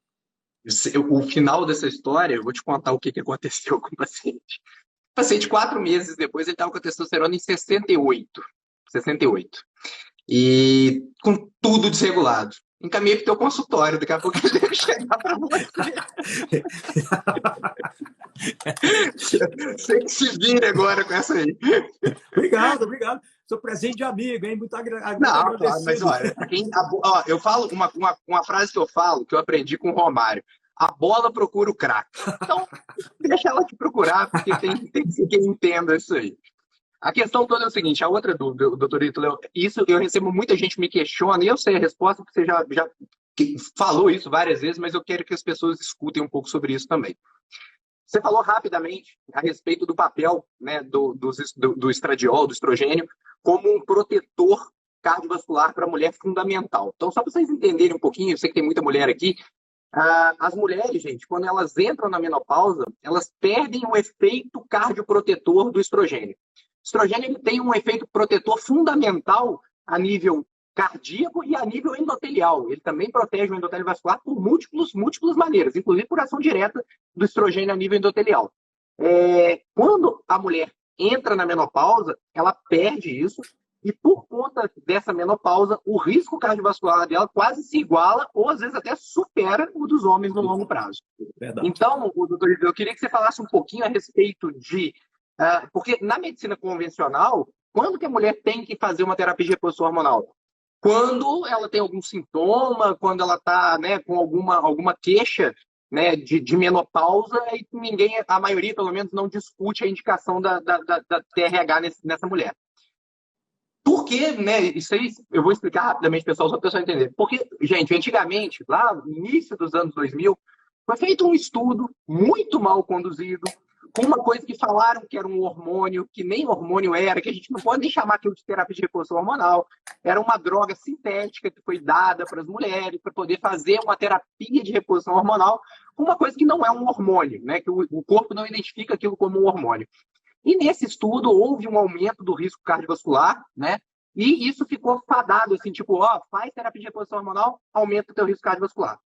O final dessa história, eu vou te contar o que aconteceu com o paciente. Paciente 4 meses depois, ele estava com a testosterona em 68. 68. E com tudo desregulado. Encaminhei para o teu consultório, daqui a pouco ele deve chegar para você. Você que se vira agora com essa aí. Obrigado, obrigado. Seu presente de amigo, hein? Muito Não, claro, mas olha, eu falo uma frase que eu falo, que eu aprendi com o Romário. A bola procura o craque. Então, deixa ela te procurar, porque tem que ser quem entenda isso aí. A questão toda é o seguinte, a outra dúvida, doutor Ítalo, isso eu recebo, muita gente me questiona, e eu sei a resposta, porque você já falou isso várias vezes, mas eu quero que as pessoas escutem um pouco sobre isso também. Você falou rapidamente a respeito do papel, né, do estradiol, do estrogênio, como um protetor cardiovascular para a mulher fundamental. Então, só para vocês entenderem um pouquinho, eu sei que tem muita mulher aqui, as mulheres, gente, quando elas entram na menopausa, elas perdem o efeito cardioprotetor do estrogênio. O estrogênio ele tem um efeito protetor fundamental a nível cardíaco e a nível endotelial. Ele também protege o endotélio vascular por múltiplas maneiras, inclusive por ação direta do estrogênio a nível endotelial. Quando a mulher entra na menopausa, ela perde isso e por conta dessa menopausa, o risco cardiovascular dela quase se iguala ou às vezes até supera o dos homens no longo prazo. Verdade. Então, doutor, eu queria que você falasse um pouquinho a respeito de... porque na medicina convencional, quando que a mulher tem que fazer uma terapia de reposição hormonal? Quando ela tem algum sintoma, quando ela está, né, com alguma queixa, né, de menopausa, e ninguém, a maioria pelo menos, não discute a indicação da TRH nessa mulher. Por quê, né? Isso aí eu vou explicar rapidamente, pessoal, só para o pessoal entender. Porque, gente, antigamente, lá no início dos anos 2000, foi feito um estudo muito mal conduzido, com uma coisa que falaram que era um hormônio, que nem hormônio era, que a gente não pode nem chamar aquilo de terapia de reposição hormonal. Era uma droga sintética que foi dada para as mulheres para poder fazer uma terapia de reposição hormonal com uma coisa que não é um hormônio, né? Que o corpo não identifica aquilo como um hormônio. E nesse estudo houve um aumento do risco cardiovascular, né? E isso ficou fadado, assim, tipo, faz terapia de reposição hormonal, aumenta o teu risco cardiovascular.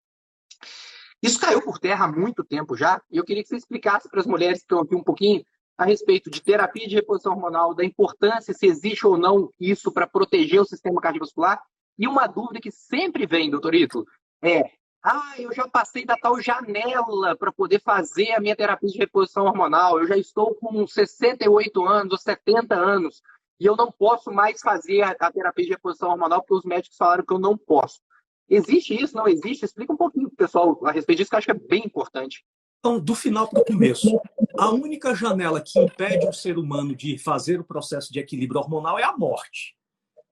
Isso caiu por terra há muito tempo já, e eu queria que você explicasse para as mulheres que estão aqui um pouquinho a respeito de terapia de reposição hormonal, da importância, se existe ou não isso para proteger o sistema cardiovascular. E uma dúvida que sempre vem, doutor Ítalo, eu já passei da tal janela para poder fazer a minha terapia de reposição hormonal, eu já estou com 68 anos ou 70 anos, e eu não posso mais fazer a terapia de reposição hormonal porque os médicos falaram que eu não posso. Existe isso? Não existe? Explica um pouquinho, pessoal, a respeito disso, que eu acho que é bem importante. Então, do final para o começo, a única janela que impede um ser humano de fazer o processo de equilíbrio hormonal é a morte.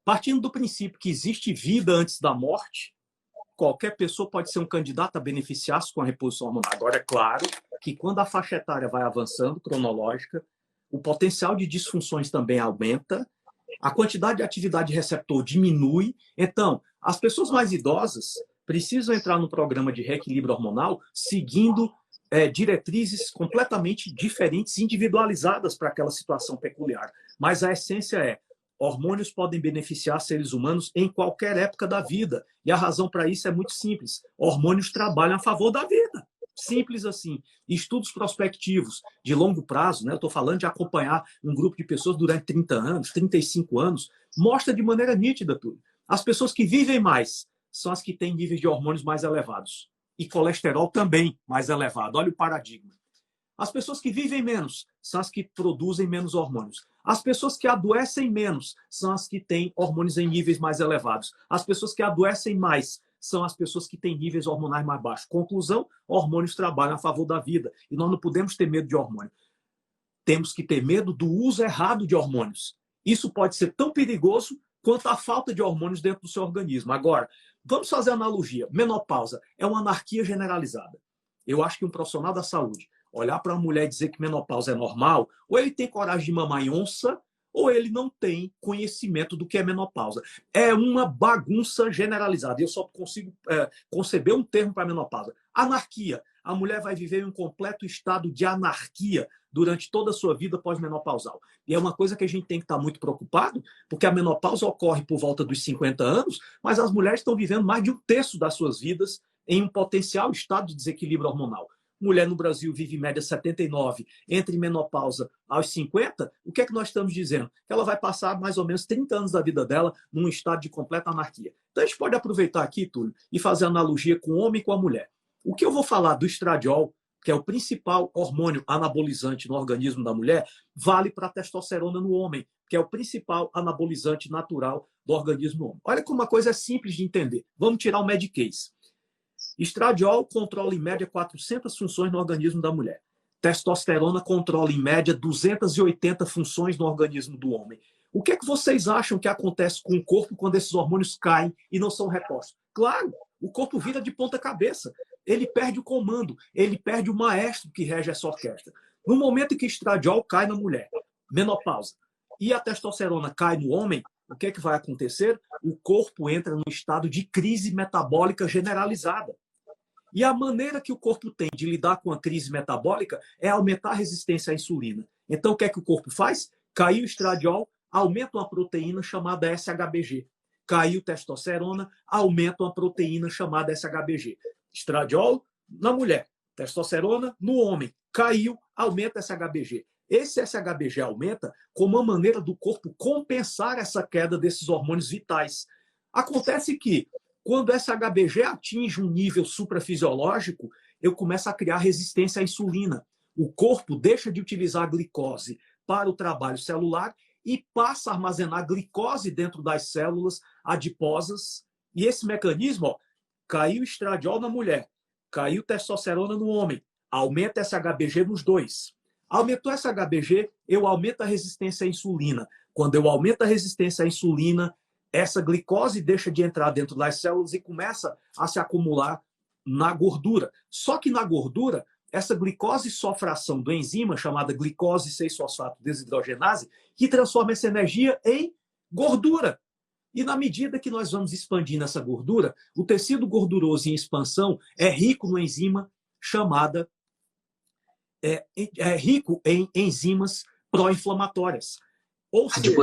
Partindo do princípio que existe vida antes da morte, qualquer pessoa pode ser um candidato a beneficiar-se com a reposição hormonal. Agora, é claro que quando a faixa etária vai avançando, cronológica, o potencial de disfunções também aumenta, a quantidade de atividade receptor diminui. Então, as pessoas mais idosas precisam entrar no programa de reequilíbrio hormonal seguindo diretrizes completamente diferentes, individualizadas para aquela situação peculiar. Mas a essência é: hormônios podem beneficiar seres humanos em qualquer época da vida. E a razão para isso é muito simples. Hormônios trabalham a favor da vida. Simples assim. Estudos prospectivos de longo prazo, né? Eu estou falando de acompanhar um grupo de pessoas durante 30 anos, 35 anos, mostra de maneira nítida tudo. As pessoas que vivem mais são as que têm níveis de hormônios mais elevados. E colesterol também mais elevado. Olha o paradigma. As pessoas que vivem menos são as que produzem menos hormônios. As pessoas que adoecem menos são as que têm hormônios em níveis mais elevados. As pessoas que adoecem mais são as pessoas que têm níveis hormonais mais baixos. Conclusão: hormônios trabalham a favor da vida. E nós não podemos ter medo de hormônio. Temos que ter medo do uso errado de hormônios. Isso pode ser tão perigoso quanto a falta de hormônios dentro do seu organismo. Agora, vamos fazer analogia. Menopausa é uma anarquia generalizada. Eu acho que um profissional da saúde olhar para uma mulher e dizer que menopausa é normal, ou ele tem coragem de mamar em onça, ou ele não tem conhecimento do que é menopausa. É uma bagunça generalizada. Eu só consigo conceber um termo para menopausa: anarquia. A mulher vai viver em um completo estado de anarquia durante toda a sua vida pós-menopausal. E é uma coisa que a gente tem que estar muito preocupado, porque a menopausa ocorre por volta dos 50 anos, mas as mulheres estão vivendo mais de um terço das suas vidas em um potencial estado de desequilíbrio hormonal. mulher no Brasil vive em média 79, entre menopausa aos 50, o que é que nós estamos dizendo? Que ela vai passar mais ou menos 30 anos da vida dela num estado de completa anarquia. Então a gente pode aproveitar aqui, Túlio, e fazer analogia com o homem e com a mulher. O que eu vou falar do estradiol, que é o principal hormônio anabolizante no organismo da mulher, vale para a testosterona no homem, que é o principal anabolizante natural do organismo do homem. Olha como uma coisa é simples de entender. Vamos tirar o Medicase. Estradiol controla em média 400 funções no organismo da mulher. Testosterona controla em média 280 funções no organismo do homem. O que é que vocês acham que acontece com o corpo quando esses hormônios caem e não são repostos? Claro, o corpo vira de ponta cabeça. Ele perde o comando, ele perde o maestro que rege essa orquestra. No momento em que o estradiol cai na mulher, menopausa, e a testosterona cai no homem, o que é que vai acontecer? O corpo entra num estado de crise metabólica generalizada. E a maneira que o corpo tem de lidar com a crise metabólica é aumentar a resistência à insulina. Então, o que é que o corpo faz? Caiu o estradiol, aumenta uma proteína chamada SHBG. Caiu testosterona, aumenta uma proteína chamada SHBG. Estradiol na mulher, testosterona no homem. Caiu, aumenta SHBG. Esse SHBG aumenta como uma maneira do corpo compensar essa queda desses hormônios vitais. Acontece que, quando SHBG atinge um nível suprafisiológico, eu começo a criar resistência à insulina. O corpo deixa de utilizar a glicose para o trabalho celular e passa a armazenar glicose dentro das células adiposas. E esse mecanismo, caiu estradiol na mulher, caiu testosterona no homem, aumenta SHBG nos dois. Aumentou SHBG, eu aumento a resistência à insulina. Quando eu aumento a resistência à insulina, essa glicose deixa de entrar dentro das células e começa a se acumular na gordura. Só que na gordura, essa glicose sofre a ação do enzima chamada glicose 6-fosfato desidrogenase, que transforma essa energia em gordura. E na medida que nós vamos expandindo essa gordura, o tecido gorduroso em expansão é rico no enzima chamada rico em enzimas pró-inflamatórias. Ou seja,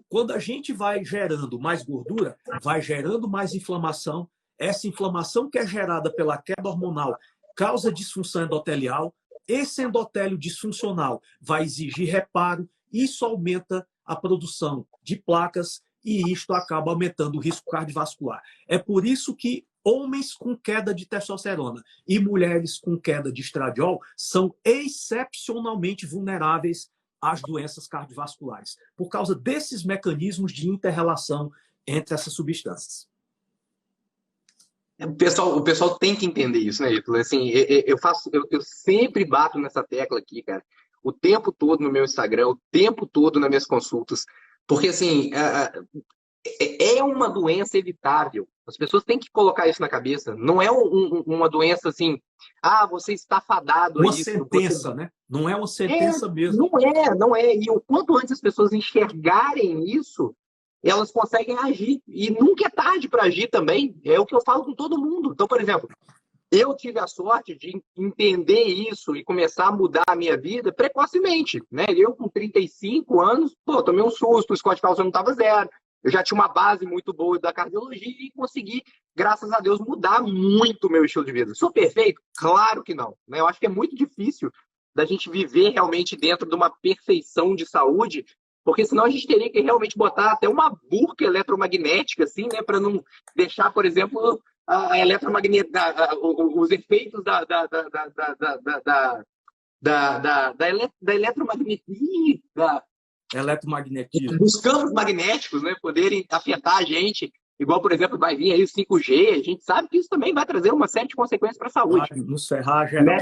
quando a gente vai gerando mais gordura, vai gerando mais inflamação. Essa inflamação que é gerada pela queda hormonal causa disfunção endotelial. Esse endotélio disfuncional vai exigir reparo. Isso aumenta a produção de placas e isto acaba aumentando o risco cardiovascular. É por isso que homens com queda de testosterona e mulheres com queda de estradiol são excepcionalmente vulneráveis às doenças cardiovasculares, por causa desses mecanismos de inter-relação entre essas substâncias. O pessoal tem que entender isso, né, Ítalo? Assim, eu sempre bato nessa tecla aqui, cara, o tempo todo no meu Instagram, o tempo todo nas minhas consultas, porque, assim, é uma doença evitável. As pessoas têm que colocar isso na cabeça. Não é uma doença assim, você está fadado a isso. Uma sentença, né? Não é uma sentença mesmo. Não é. E o quanto antes as pessoas enxergarem isso, elas conseguem agir. E nunca é tarde para agir também. É o que eu falo com todo mundo. Então, por exemplo, eu tive a sorte de entender isso e começar a mudar a minha vida precocemente, né? Eu, com 35 anos, tomei um susto, o Scott Calça não estava zero. Eu já tinha uma base muito boa da cardiologia e consegui, graças a Deus, mudar muito o meu estilo de vida. Sou perfeito? Claro que não, né? Eu acho que é muito difícil da gente viver realmente dentro de uma perfeição de saúde, porque senão a gente teria que realmente botar até uma burca eletromagnética, assim, né? Para não deixar, por exemplo, a os efeitos da eletromagnetismo, dos campos magnéticos, né, poderem afetar a gente, igual, por exemplo, vai vir aí o 5G, a gente sabe que isso também vai trazer uma série de consequências para a saúde. Nos ferrar geral. Né?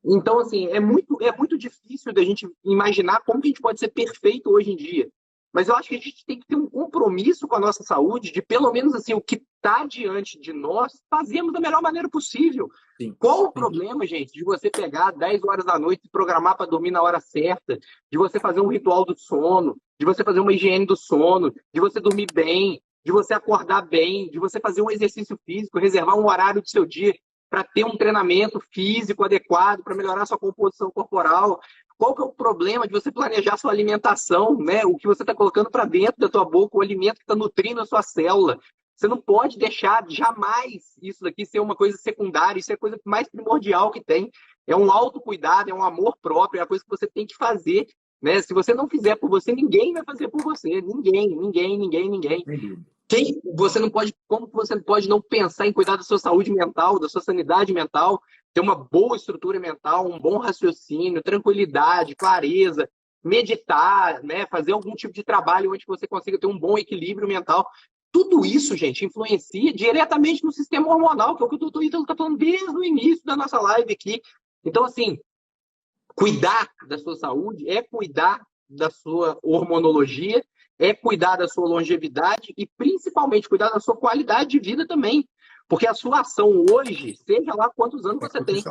Então, assim, é muito difícil da gente imaginar como que a gente pode ser perfeito hoje em dia. Mas eu acho que a gente tem que ter um compromisso com a nossa saúde de, pelo menos, assim, o que está diante de nós, fazermos da melhor maneira possível. Sim. Qual o problema, gente, de você pegar 10 horas da noite e programar para dormir na hora certa, de você fazer um ritual do sono, de você fazer uma higiene do sono, de você dormir bem, de você acordar bem, de você fazer um exercício físico, reservar um horário do seu dia para ter um treinamento físico adequado, para melhorar sua composição corporal? Qual que é o problema de você planejar sua alimentação, né? O que você está colocando para dentro da tua boca, o alimento que está nutrindo a sua célula. Você não pode deixar jamais isso daqui ser uma coisa secundária, isso é a coisa mais primordial que tem. É um autocuidado, é um amor próprio, é a coisa que você tem que fazer, né? Se você não fizer por você, ninguém vai fazer por você. Ninguém, ninguém, ninguém, ninguém. Você não pode, como você pode não pensar em cuidar da sua saúde mental, da sua sanidade mental, ter uma boa estrutura mental, um bom raciocínio, tranquilidade, clareza, meditar, né? Fazer algum tipo de trabalho onde você consiga ter um bom equilíbrio mental. Tudo isso, gente, influencia diretamente no sistema hormonal, que é o que o doutor Ítalo está falando desde o início da nossa live aqui. Então, assim, cuidar da sua saúde é cuidar da sua hormonologia, é cuidar da sua longevidade e, principalmente, cuidar da sua qualidade de vida também. Porque a sua ação hoje, seja lá quantos anos você tem,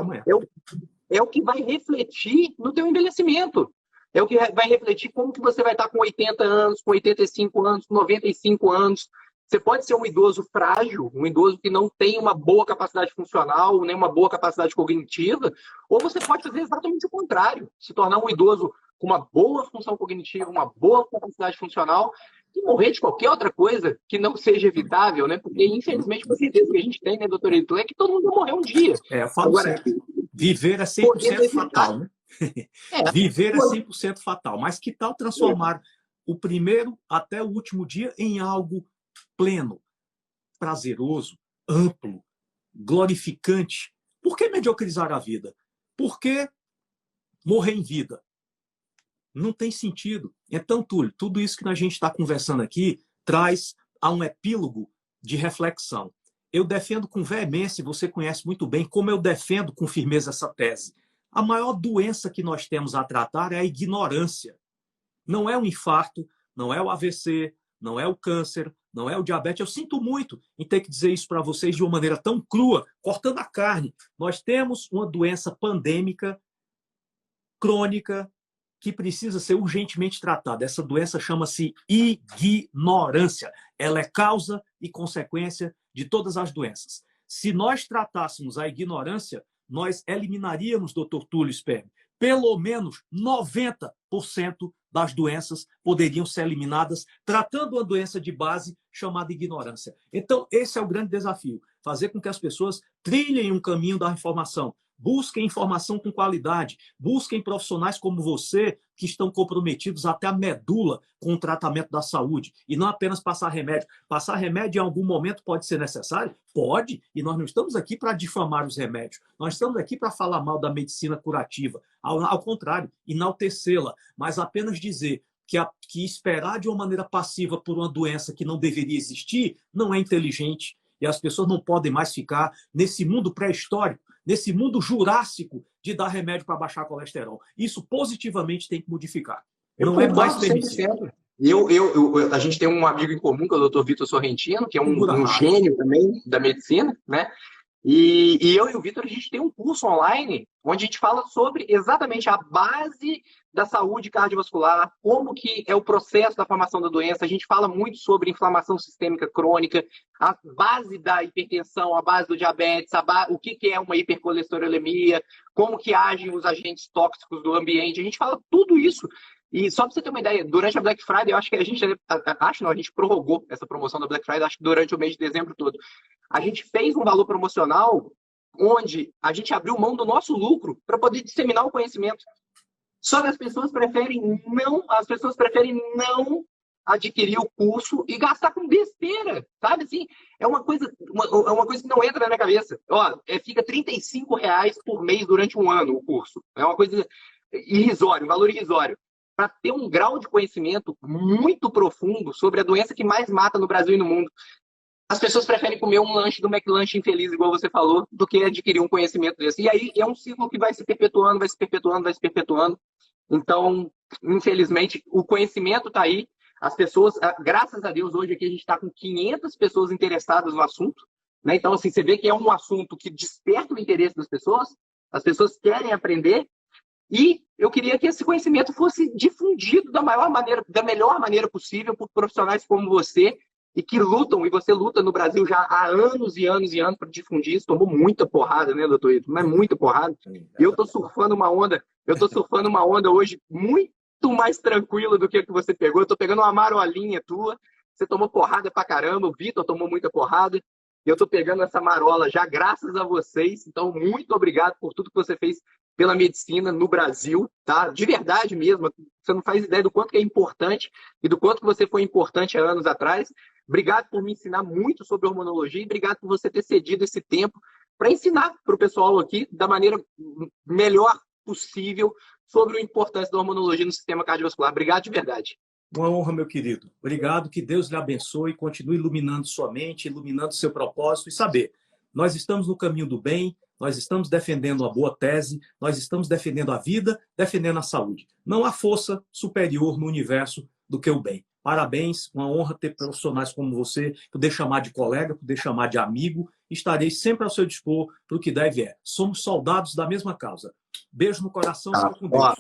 é o que vai refletir no teu envelhecimento. É o que vai refletir como que você vai estar com 80 anos, com 85 anos, com 95 anos. Você pode ser um idoso frágil, um idoso que não tem uma boa capacidade funcional, nem uma boa capacidade cognitiva, ou você pode fazer exatamente o contrário, se tornar um idoso com uma boa função cognitiva, uma boa capacidade funcional, e morrer de qualquer outra coisa que não seja evitável, né? Porque, infelizmente, a certeza que a gente tem, né, doutor Ito, é que todo mundo vai morrer um dia. Eu falo agora, sempre, viver é 100% fatal, né? Viver é 100% fatal, mas que tal transformar o primeiro até o último dia em algo pleno, prazeroso, amplo, glorificante? Por que mediocrizar a vida? Por que morrer em vida? Não tem sentido. Então, Túlio, tudo isso que a gente está conversando aqui traz a um epílogo de reflexão. Eu defendo com veemência, você conhece muito bem, como eu defendo com firmeza essa tese. A maior doença que nós temos a tratar é a ignorância. Não é o infarto, não é o AVC, não é o câncer, não é o diabetes. Eu sinto muito em ter que dizer isso para vocês de uma maneira tão crua, cortando a carne. Nós temos uma doença pandêmica, crônica, que precisa ser urgentemente tratada. Essa doença chama-se ignorância. Ela é causa e consequência de todas as doenças. Se nós tratássemos a ignorância, nós eliminaríamos, doutor Túlio Sperber, pelo menos 90% das doenças poderiam ser eliminadas tratando uma doença de base chamada ignorância. Então, esse é o grande desafio, fazer com que as pessoas trilhem um caminho da informação, busquem informação com qualidade, busquem profissionais como você, que estão comprometidos até a medula com o tratamento da saúde, e não apenas passar remédio. Passar remédio em algum momento pode ser necessário? Pode, e nós não estamos aqui para difamar os remédios, nós estamos aqui para falar mal da medicina curativa, ao contrário, enaltecê-la, mas apenas dizer que esperar de uma maneira passiva por uma doença que não deveria existir não é inteligente, e as pessoas não podem mais ficar nesse mundo pré-histórico, nesse mundo jurássico de dar remédio para baixar colesterol. Isso positivamente tem que modificar. Não é mais permitido. A gente tem um amigo em comum, que é o Dr. Vitor Sorrentino, que é um gênio também da medicina, né? E eu e o Vitor, a gente tem um curso online onde a gente fala sobre exatamente a base da saúde cardiovascular, como que é o processo da formação da doença. A gente fala muito sobre inflamação sistêmica crônica, a base da hipertensão, a base do diabetes, o que é uma hipercolesterolemia, como que agem os agentes tóxicos do ambiente. A gente fala tudo isso. E só para você ter uma ideia, durante a Black Friday, eu acho que a gente prorrogou essa promoção da Black Friday, acho que durante o mês de dezembro todo. A gente fez um valor promocional onde a gente abriu mão do nosso lucro para poder disseminar o conhecimento. Só que as pessoas preferem não adquirir o curso e gastar com besteira, sabe assim? É uma coisa que não entra na minha cabeça. Ó, fica R$ 35 por mês durante um ano o curso. É uma coisa irrisória, um valor irrisório. Para ter um grau de conhecimento muito profundo sobre a doença que mais mata no Brasil e no mundo. As pessoas preferem comer um lanche do McLanche infeliz, igual você falou, do que adquirir um conhecimento desse. E aí é um ciclo que vai se perpetuando, vai se perpetuando, vai se perpetuando. Então, infelizmente, o conhecimento está aí. As pessoas, graças a Deus, hoje aqui a gente está com 500 pessoas interessadas no assunto. Né? Então, assim, você vê que é um assunto que desperta o interesse das pessoas. As pessoas querem aprender. E eu queria que esse conhecimento fosse difundido da melhor maneira possível por profissionais como você, e que lutam, e você luta no Brasil já há anos e anos e anos para difundir isso. Tomou muita porrada, né, doutor Ito? Mas muita porrada. E eu estou surfando uma onda hoje muito mais tranquila do que a que você pegou. Eu estou pegando uma marolinha tua, você tomou porrada pra caramba, o Vitor tomou muita porrada, eu estou pegando essa marola já graças a vocês. Então, muito obrigado por tudo que você fez pela medicina no Brasil, tá? De verdade mesmo, você não faz ideia do quanto que é importante e do quanto que você foi importante há anos atrás. Obrigado por me ensinar muito sobre hormonologia e obrigado por você ter cedido esse tempo para ensinar para o pessoal aqui da maneira melhor possível sobre a importância da hormonologia no sistema cardiovascular. Obrigado de verdade. Uma honra, meu querido. Obrigado, que Deus lhe abençoe, continue iluminando sua mente, iluminando seu propósito e saber, nós estamos no caminho do bem, nós estamos defendendo uma boa tese, nós estamos defendendo a vida, defendendo a saúde. Não há força superior no universo do que o bem. Parabéns, uma honra ter profissionais como você, poder chamar de colega, poder chamar de amigo. Estarei sempre ao seu dispor para o que der e vier. Somos soldados da mesma causa. Beijo no coração, fica com Deus.